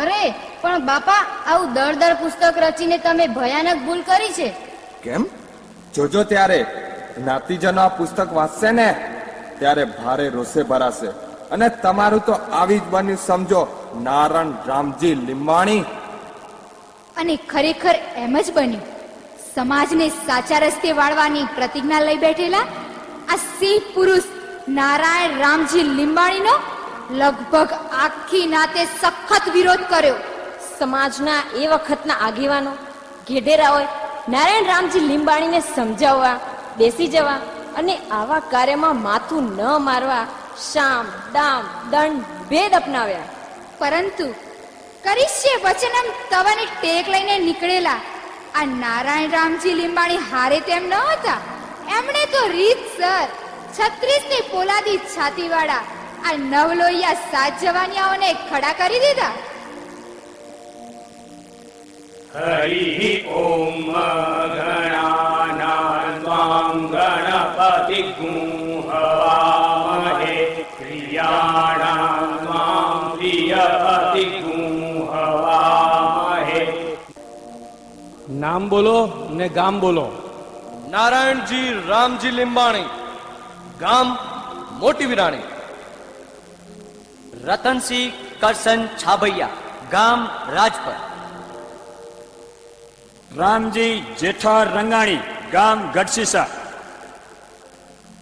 અરે પણ બાપા, આવું દર પુસ્તક રચીને તમે ભયાનક ભૂલ કરી છે. કેમ? જોજો ત્યારે જ્ઞાતિજનો આ પુસ્તક વાંચશે ને ત્યારે ભારે રોષે ભરાશે. અને તમારું તો આવી જ બન્યું સમજો, નારણ રામજી લીંબાણી. અને ખરેખર એમ જ બન્યું. સમાજને સાચા રસ્તે વાળવાની પ્રતિજ્ઞા લઈ બેઠેલા આ સિંહ પુરુષ નારાયણ રામજી લીંબાણીનો લગભગ આખી નાતે સખત વિરોધ કર્યો. સમાજના એ વખતના આગેવાનો ઘેઢેરાઓએ નારાયણ રામજી લીંબાણીને સમજાવવા, બેસી જવા અને આવા કાર્યમાં માથું ન મારવા શામ, દામ, દંડ ભેદ અપનાવ્યા. પરંતુ કરીશ્ય વચનમ તવાની ટેક લઈને નીકળેલા આ નારાયણ રામજી લીંબાણી હારે તેમ ન હતા. એમણે તો રીતસર 36ની પોલાદી છાતીવાળા આ નવલોહિયા 7 જવાનિયાઓને ખડા કરી દીધા. હરિ ઓમ ગણાનાં ગણપતિ ગુહવામહે પ્રિયાણાં પ્રિયપતિ ગુહવામહે. નામ બોલો ને ગામ બોલો. નારાયણજી રામજી લીંબાણી, ગામ મોટી વિરાણી. રતનસિંહ કરશન છાભૈયા, ગામ રાજપર. રામજી જેઠાર રંગાણી, ગામ ગઢશીસા.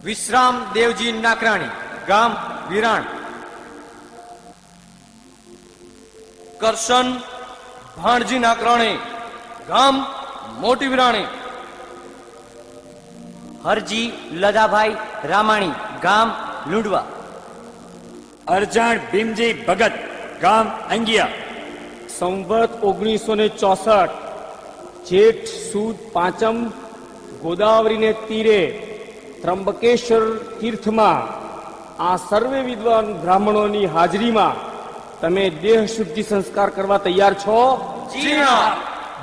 વિશ્રામ દેવજી નાકરાણી, ગામ વિરાણ. કરશન ભાણજી નાકરાણી, ગામ મોટી વિરાણી. હરજી લદાભાઈ રામાણી, ગામ લુંડવા. અરજાણ ભીમજી ભગત, ગામ અંગિયા. સંવત 1964 જેઠ સુદ પાંચમ ગોદાવરીને તીરે ત્રંબકેશ્વર તીર્થમાં આ સર્વે વિદ્વાન બ્રાહ્મણોની હાજરીમાં તમે દેહ શુદ્ધિ સંસ્કાર કરવા તૈયાર છો? જી હા.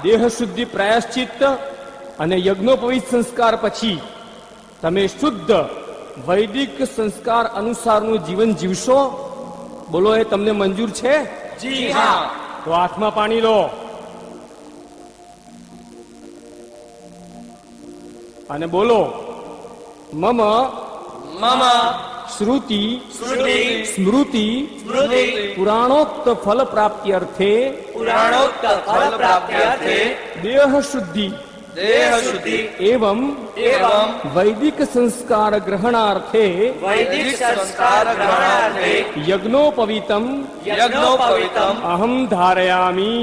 દેહ શુદ્ધિ પ્રાયશ્ચિત અને યજ્ઞોપવિત સંસ્કાર પછી તમે શુદ્ધ વૈદિક સંસ્કાર અનુસારનું જીવન જીવશો? બોલો, એ તમને મંજૂર છે? જી હા. તો હાથમાં પાણી લો અને બોલો, મમ શ્રુતિ સ્મૃતિ પુરાણોક્ત ફલ પ્રાપ્તિ અર્થે દેહ શુદ્ધિ एवं वैदिक संस्कार ग्रहणार्थे यज्ञोपवीतम अहम धारयामि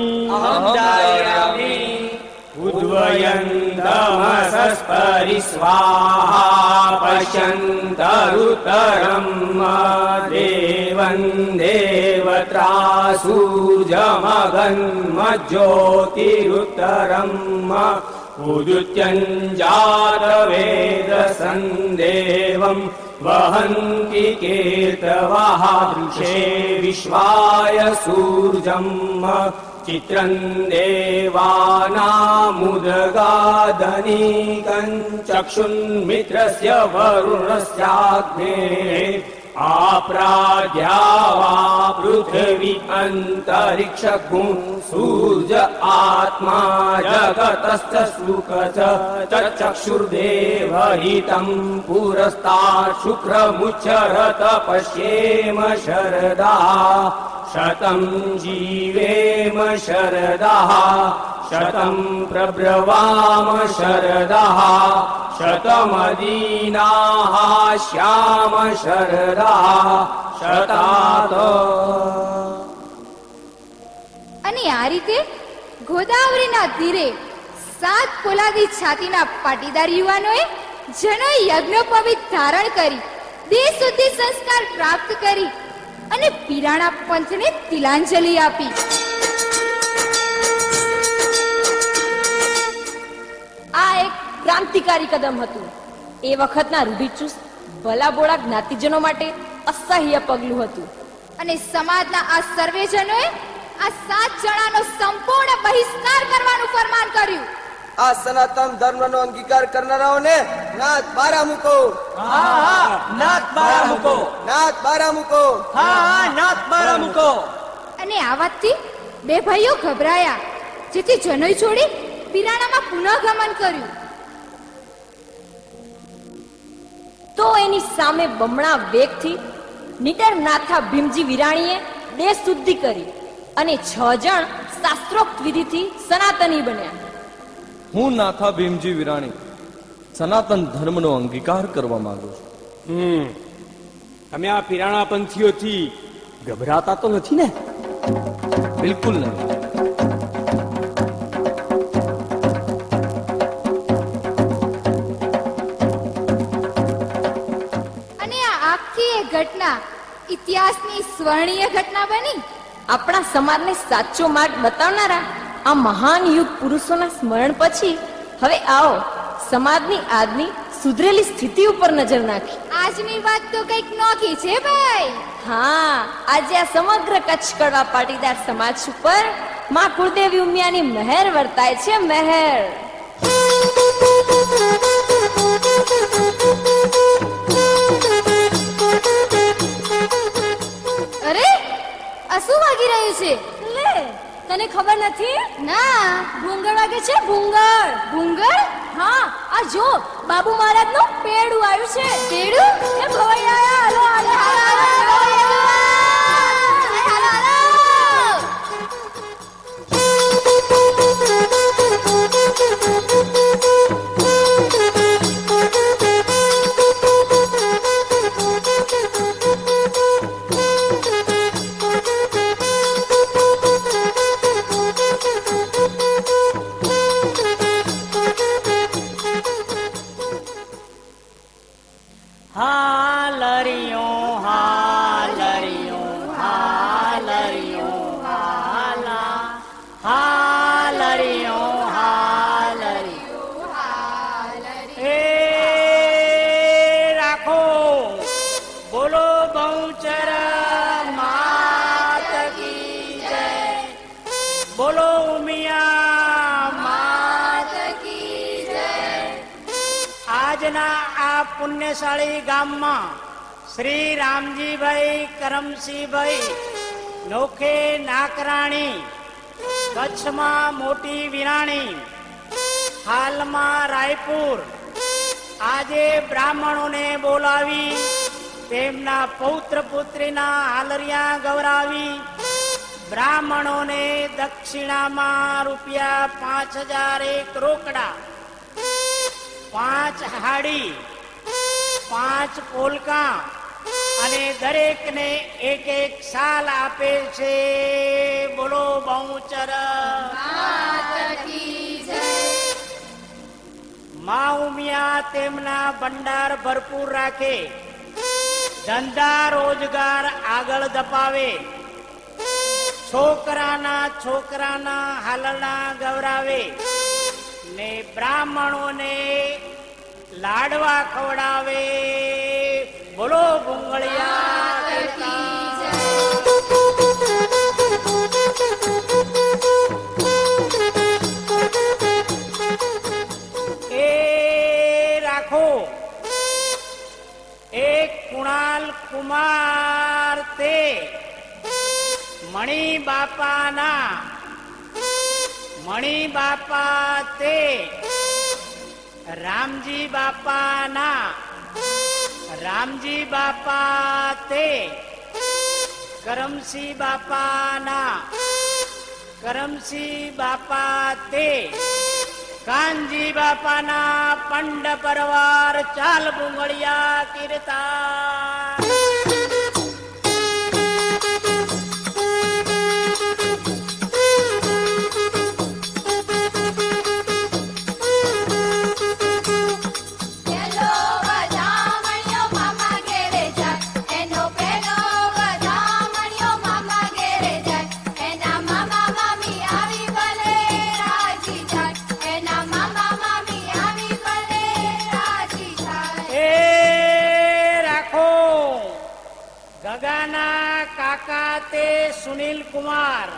उद्वयन्तमसस्परि स्वाहा पश्यन्तरुतरं देवं देवत्रासूर्यमगन्मज्योतिरुत्तरम् उदुत्यञ्जातवेदसन्देवं वहन्ति केतवः वृषे विश्वाय सूर्यम् चित्रं देवानामुदगादनीकं चक्षुन्मित्रस्य वरुणस्याग्नेः आप्राद्यावा पृथिवी अन्तरिक्षगुं सूर्य आत्मा जगतश्च शुकच चक्षुर्देवहितं पुरस्तात् शुक्रमुच्चरत पश्येम शरदा शतं जीवेम शरदः शतं प्रब्रवाम शरदः शतमदीनाः श्याम शरदः शतात. અને આ રીતે ગોદાવરીના તીરે 7 પોલાદી છાતીના પાટીદાર યુવાનોએ જનોય યજ્ઞોપવિત ધારણ કરી દેહ શુદ્ધિ સંસ્કાર પ્રાપ્ત કરી અને પીરાણા પંથને તિલાંજલિ આપી. આ એક ક્રાંતિકારી કદમ હતું. એ વખતના રૂઢિચુસ્ત ભલાબોળા જ્ઞાતિજનો માટે અસહ્ય પગલું હતું. અને સમાજના આ સર્વેજનોએ આ 7 જણાનો સંપૂર્ણ બહિષ્કાર કરવાનું ફરમાન કર્યું. આ સનાતન ધર્મનો અંગીકાર કરનારાઓને નાથ બારા મૂકો. નાથ બારા મૂકો. નાથ બારા મૂકો. નાથ બારા મૂકો. અને આ વાતથી બે ભાઈઓ ગભરાયા, જેથી જનોઈ છોડી પિરાણામાં પુનઃગમન કર્યું. તો એની સામે બમણા વેગથી નીડર નાથા ભીમજી વિરાણીએ દેહ શુદ્ધિ કરી અને 6 જણ શાસ્ત્રોક્ત વિધિથી સનાતની બન્યા. હું નાથા ભીમજી વિરાણી સનાતન ધર્મનો અંગીકાર કરવા માંગુ છું. તમે આ પિરાણા પંથીઓથી ગભરાતા તો નથી ને? બિલકુલ નહીં. અને આ આખી એ ઘટના ઇતિહાસની સ્વર્ણીય ઘટના બની. આપણા સમાજને સાચો માર્ગ બતાવનારા આ મહાન યુગ પુરુષોના સ્મરણ પછી હવે આવો સમાજની આજની સુધરેલી સ્થિતિ ઉપર નજર નાખી. આજની વાત તો કંઈક નોખી છે ભાઈ. હા, આજે આ સમગ્ર કચ્છ કડવા પાટીદાર સમાજ ઉપર માં કુળદેવી ઉમિયાની મહેર વર્તાય છે, મહેર. અરે, આ શું વાગી રહ્યું છે? લે, તને ખબર નથી? ના. ભૂંગળ વાગે છે, ભૂંગળ. ભૂંગળ? હા, આ જો બાબુ મહારાજ નું પેડું આવ્યું છે. પેડું? એ ભવાઈ આયા. હાલો હાલો હાલો પુણ્યશાળી ગામમાં શ્રી રામજીભાઈ કરમસિંહભાઈ નોખે નાકરાણી, કચ્છમાં મોટી વિરાણી, હાલમાં રાયપુર, આજે બ્રાહ્મણોને બોલાવી તેમના પૌત્ર પુત્રીના હાલરિયા ગૌરાવી બ્રાહ્મણોને દક્ષિણામાં ₹5000 રોકડા, 5 હાડી, 5 પોલકા અને દરેકને એક શાલ આપે છે. બોલો બહુચર મા ઉમિયા તેમના ભંડાર ભરપૂર રાખે, ધંધા રોજગાર આગળ ધપાવે, છોકરાના હાલના ગૌરાવે ને બ્રાહ્મણોને લાડવા ખવડાવે. બોલો ભૂંગળિયા. એ રાખો એક કુણાલ કુમાર તે મણી બાપા તે રામજી બાપા તે કરમસિંહ બાપા તે કાનજી બાપાના પંડ પરવાર. ચાલ ભૂંગળિયા કીર્તા. સુનિલ કુમાર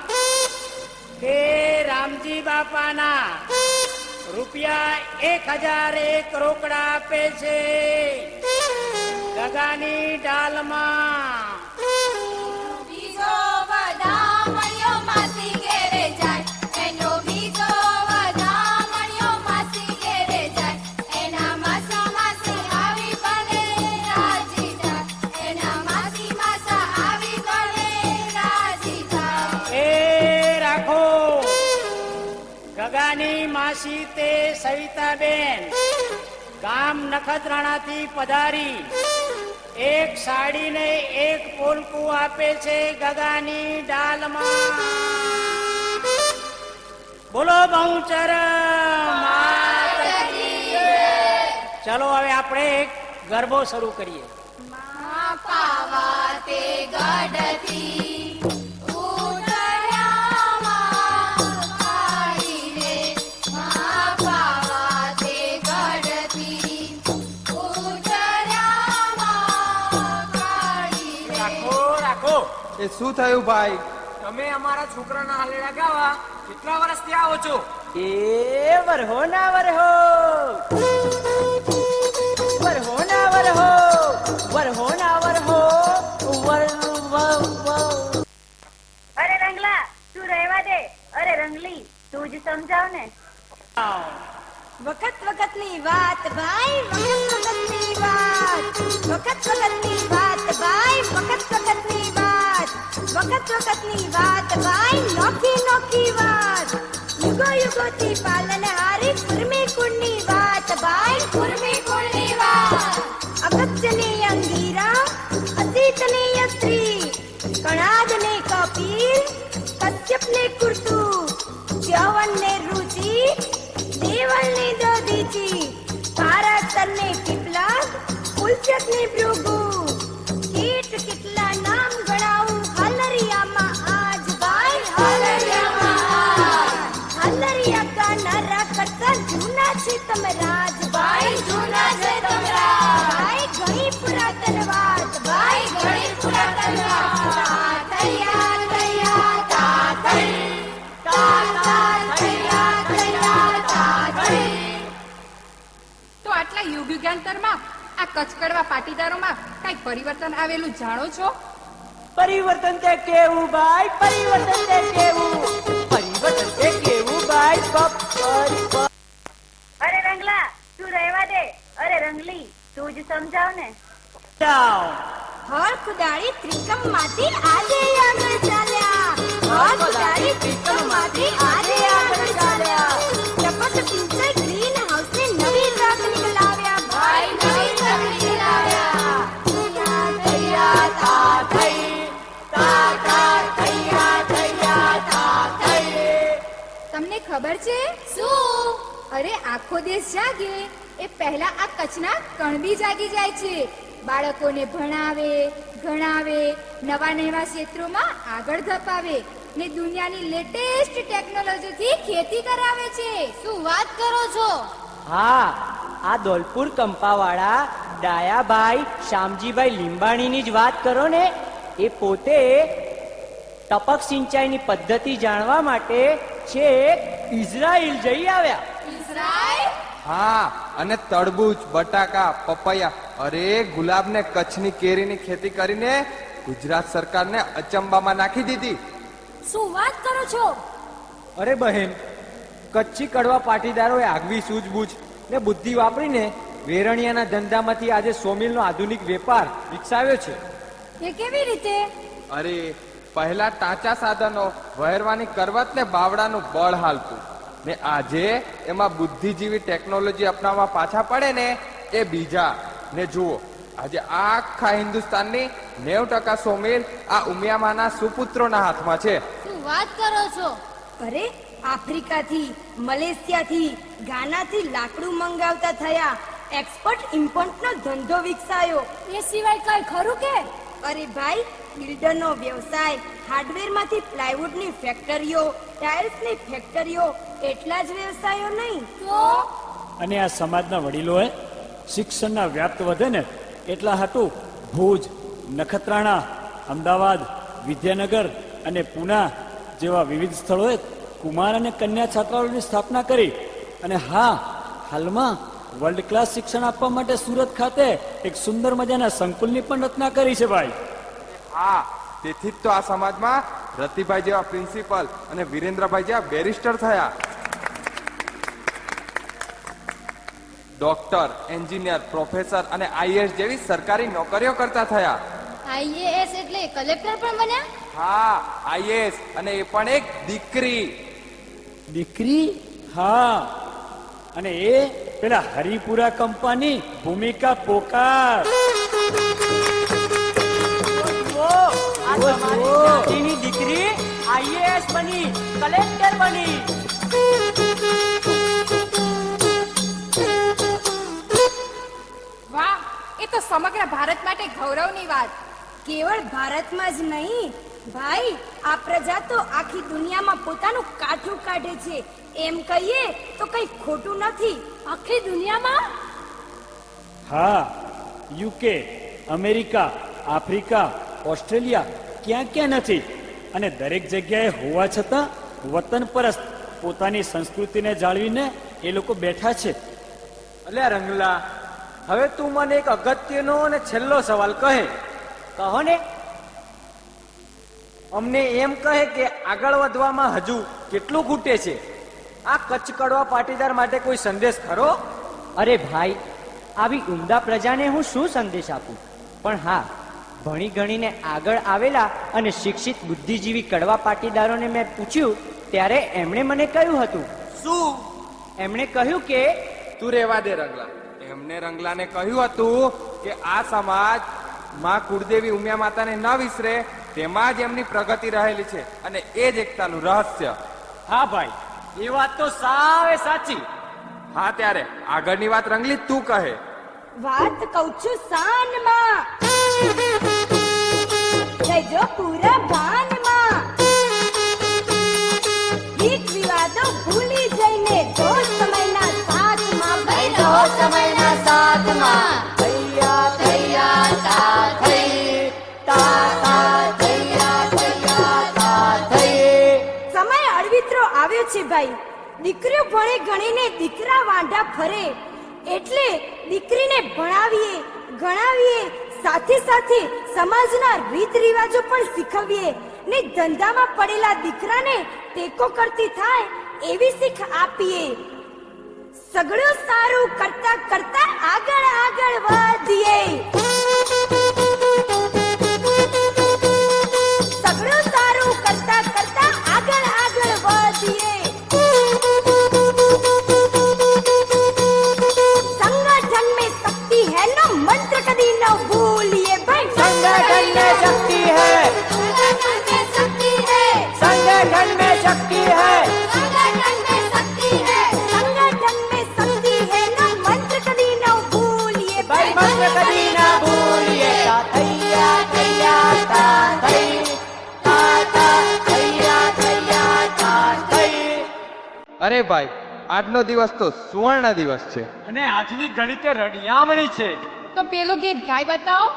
કે રામજી બાપાના ₹1001 રોકડા આપે છે. ગગાની ડાલમાં બીજો બધા મળ્યો માસી કે ગગાની માસી તે સવિતાબેન ગામ નખત્રાણાથી પધારી એક સાડી ને એક પોલકું આપે છે ગગાની ડાલમાં. બોલો બહુચર ચલો હવે આપણે એક ગરબો શરૂ કરીએ. એ શું થયું ભાઈ? તમે અમારા છોકરાના હાલેડા ગાવા કેટલા વર્ષથી આવો છો? એ વરહો ના વરહો, વરહો ના વરહો, વરહો ના વરહો, અરે રંગલા તું રહેવા દે. અરે રંગલી તું જ સમજાવ ને. વખત વખતની વાત ભાઈ, વખત વખતની વાત, વખત વખતની વાત ભાઈ, વખત વખતની વાત, વખત વખતની વાત ભાઈ, નોખી નોખી વાત, યુગો યુગોથી પાલનહારી કુર્મી કુળની વાત ભાઈ, કુર્મી કુળની વાત. અગત્યની અંગીરા, અતીતની સ્ત્રી, કણાદને કપિલ, કશ્યપને કુર્તું, ચ્યવનને રુચિ, દેવલની દધીચી, પારાસરને પીપલા, ઉલ્ચકની ભૃગુ, કીટ કેટલા નામ ગણાવું હલરિયામાં આજ ભાઈ, હલરિયામાં આજ. હલરિયા ગાનારા કરતા જૂના છે તમે રાજ ભાઈ, જૂના છે તમે રાજ ભાઈ. ઘણી પુરાતન વાત ભાઈ, ઘણી પુરાતન વાત. તૈયાર તૈયાર તા તૈ તા તા તૈયાર તૈયાર તા તૈ. તો આટલા યુગાંતરમાં આ કચકડવા પાટીદારોમાં કઈ પરિવર્તન આવેલું જાણો છો? પરિવર્તન તે કેવું ભાઈ, પરિવર્તન તે કેવું, પરિવર્તન તે કેવું ભાઈ. અરે રંગલા તું રહેવા દે. અરે રંગલી તું જ સમજાવ ને. હળ ખુદાડી ત્રિકમ માંથી આજે આગળ ચાલ્યા, હળ ખુદાડી ત્રિકમ માંથી આજે આગળ ચાલ્યા. ચપટ પિંચર ગ્રીન હાઉસ ને નવી તકનીક લાવ્યા ભાઈ, નવી તકનીક લાવ્યા. તૈયાર તૈયાર તા થઈ, તા તા તૈયાર તૈયાર તા થઈ. તમને ખબર છે શું? અરે આખો દેશ જાગે એ પહેલા આ કચ્છના કણબી જાગી જાય છે. બાળકોને ભણાવે, ગણાવે, નવા નવા ક્ષેત્રોમાં આગળ ધપાવે ને દુનિયાની લેટેસ્ટ ટેકનોલોજીથી ખેતી કરાવે છે. શું વાત કરો છો? હા, આ દોલપુર કંપાવાળા ડાયાભાઈ શામજીભાઈ લીંબાણીની જ વાત કરો ને. એ પોતે ટપક સિંચાઈની પદ્ધતિ જાણવા માટે છેક ઇઝરાયલ જઈ આવ્યા. ઇઝરાયલ? હા, અને તરબૂચ, બટાકા, પપૈયા, અરે ગુલાબ ને કચ્છની કેરીની ખેતી કરીને ગુજરાત સરકારને અચંબામાં નાખી દીધી. શું વાત કરો છો? અરે બહેન, કચ્છી કડવા પાટીદારોએ આગવી સૂઝબૂછ ને બુદ્ધિ વાપરીને વેરણિયાના ધંધામાંથી આજે સોમિલનો આધુનિક વેપાર વિકસાવ્યો છે. એ કેવી રીતે? અરે પહેલા ટાંચા સાધનો, વહેરવાની કરવત ને બાવડાનું બળ હાલતું ને આજે એમાં બુદ્ધિજીવી ટેકનોલોજી અપનાવવા પાછા પડે ને એ બીજા. ને જુઓ આજે આખા હિન્દુસ્તાનની 90% સોમિલ આ ઉમિયામાના સુપુત્રોના હાથમાં છે. શું વાત કરો છો? અરે આફ્રિકાથી, મલેશિયાથી, ગાનાથી લાકડું મંગાવતા થયા. એક્સપોર્ટ ઇમ્પોર્ટનો ધંધો વિકસાયો. એ સિવાય કઈ ખરું કે? અરે ભાઈ, બિલ્ડરનો વ્યવસાય, હાર્ડવેરમાંથી પ્લાયવુડની ફેક્ટરીઓ, ટાઇલ્સની ફેક્ટરીઓ, એટલા જ વ્યવસાયો નહીં તો. અને આ સમાજના વડીલોએ શિક્ષણના વ્યાપ્ત વધે ને એટલા હાટુ ભુજ, નખત્રાણા, અમદાવાદ, વિદ્યાનગર અને પુના જેવા વિવિધ સ્થળોએ કુમાર અને કન્યા છાત્રાલયોની સ્થાપના કરી. અને હા, હાલમાં વર્લ્ડ ક્લાસ શિક્ષણ આપવા માટે સુરત ખાતે એક સુંદર મજાના સંકુલની પણ રચના કરી છે ભાઈ. હા, તેથી જ તો આ સમાજમાં રતિભાઈ જેવા પ્રિન્સિપલ અને વિરેન્દ્રભાઈ જેવા બેરિસ્ટર થયા. ડોક્ટર, એન્જિનિયર, પ્રોફેસર અને આઈએએસ જેવી સરકારી નોકરીઓ કરતા થયા. આઈએએસ એટલે કલેક્ટર પણ બન્યા? હા, આઈએએસ, અને એ પણ એક દીકરી. દીકરી? હા, અને એ પેલા હરિપુરા કંપાની ભૂમિકા પોકાર. આ તમારી જ્ઞાતિની દીકરી આઈએએસ બની, કલેક્ટર બની. વાહ, એ તો સમગ્ર ભારત માટે ગૌરવની વાત. કેવળ ભારતમાં જ નહીં ભાઈ, આ પ્રજા તો આખી દુનિયામાં પોતાનું કાઠું કાઢે છે. એમ કહીએ તો કઈ ખોટું નથી. આખી દુનિયામાં? હા, યુકે, અમેરિકા, આફ્રિકા, ઓસ્ટ્રેલિયા, ક્યાં ક્યાં નથી. અને દરેક જગ્યાએ હોવા છતાં વતન પરસ્ત પોતાની સંસ્કૃતિને જાળવીને એ લોકો બેઠા છે. અલ્યા રંગલા, હવે તું મને એક અગત્યનો અને છેલ્લો સવાલ કહે. કહો ને. અમને એમ કહે કે આગળ વધવામાં હજુ કેટલું ખૂટે છે. આ કચ્છ કડવા પાટીદાર માટે કોઈ સંદેશ ખરો? અરે ભાઈ, આવી ઉમદા પ્રજાને હું શું સંદેશ આપું? પણ હા, ભણી ગણીને આગળ આવેલા અને શિક્ષિત બુદ્ધિજીવી કડવા પાટીદારોને મેં પૂછ્યું ત્યારે એમણે મને કહ્યું હતું. શું? એમણે કહ્યું કે તું રેવા દે રંગલા. એમને રંગલાને કહ્યું હતું કે આ સમાજ માં કુળદેવી ઉમિયા માતાને ન વિસરે, તેમાં જ એમની પ્રગતિ રહેલી છે અને એ જ એકતાનું રહસ્ય. હા ભાઈ, એ વાત તો સાવે સાચી. હા, ત્યારે આગળની વાત રંગલી તું કહે. વાત કહું છું શાનમાં, જજો પૂરા ભાનમાં. રીત વિવાદો ભૂલી જઈને જો સમયના સાથમાં, ભાઈ રહો સમયના સાથમાં. થૈયા થૈયા તા થઈ, તા તા થૈયા થૈયા તા થઈ. સમય અળવિત્રો આવ્યો છે ભાઈ. દીકરીઓ ભણે ગણીને દીકરા વાંઢા ફરે. એટલે દીકરીને ભણાવીએ, ગણાવીએ, સાથે સાથે સમાજના રીત રિવાજો પણ શીખવીએ ને ધંધામાં પડેલા દીકરાને ટેકો કરતી થાય એવી શીખ આપીએ. સગળું સારું કરતા કરતા આગળ આગળ વધીએ. સગળું સારું કરતા કરતા આગળ આગળ વધીએ. संगठन में शक्ति है नो मंत्र कभी न भूलिए भाई. संगठन में शक्ति है, संगठन में शक्ति है, संगठन में शक्ति है, संगठन में शक्ति है, संगठन में शक्ति है नो मंत्र कभी न भूलिए भाई मंत्र कभी ना भूलिए. ता थैया थैया ता થઈ, તા તા થૈયા થૈયા તા થઈ. અરે ભાઈ, આજનો દિવસ તો સુવર્ણ દિવસ છે. અને આજની ગણિતે રડિયામણી છે. તો પેલું ગીત ગાઈ બતાવો.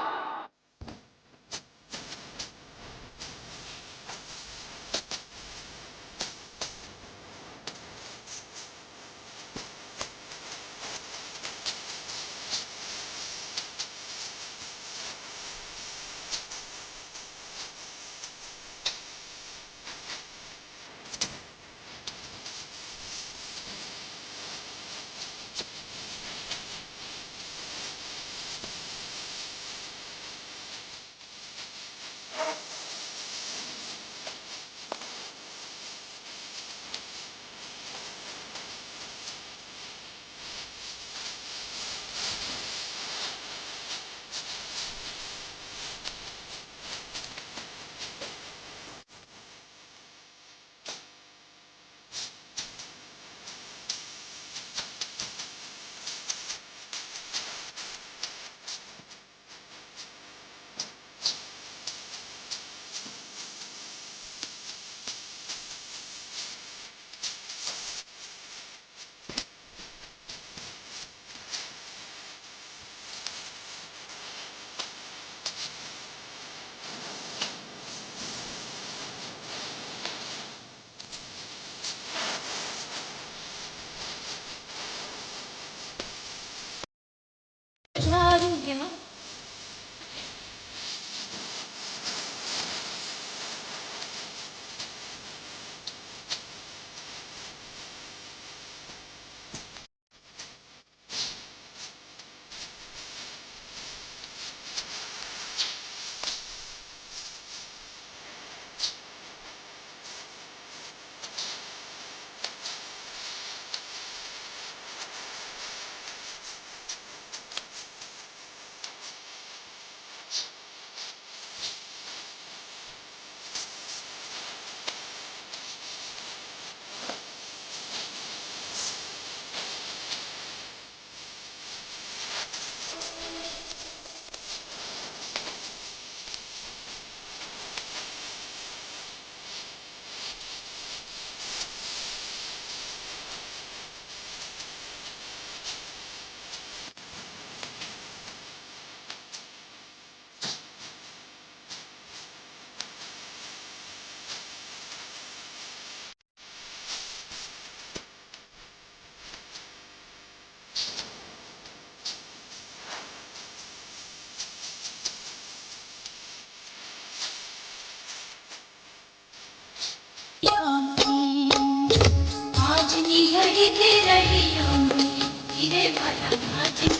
परिधे रहियो धीरे वाला माझे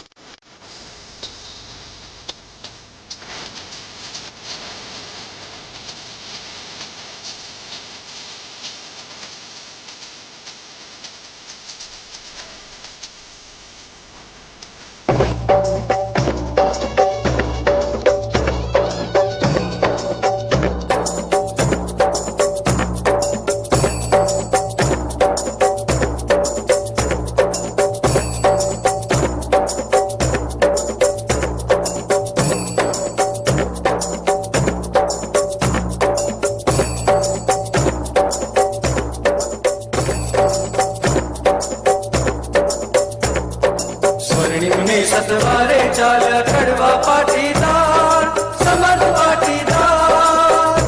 સ્વર્ણિમને સતવારે ચાલ કડવા પાટીદાર સમર્થ પાટીદાર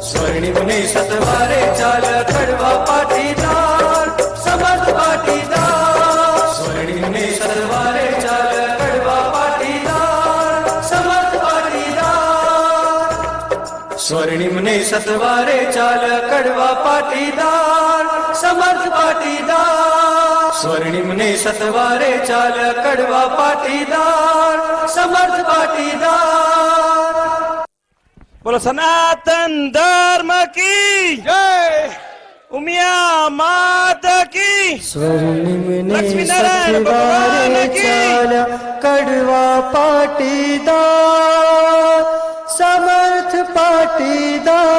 સ્વર્ણિમને સતવારે ચાલ કડવા પાટીદાર સમર્થ પાટીદાર સ્વર્ણિમને સતવારે ચાલ કડવા પાટીદાર સમર્થ પાટીદાર સ્વર્ણિમને સતવારે ચાલ કડવા પાટીદાર સમર્થ પાટીદાર સ્વર્ણિમને સતવારે ચાલ કડવા પાટીદાર સમર્થ પાટીદાર બોલો સનાતન ધર્મ કી જય ઉમિયા માત કી સ્વર્ણિમને લક્ષ્મીનારાયણ સતવારે ભગવાન કી ચાલ્યા કડવા પાટીદાર સમર્થ પાટીદાર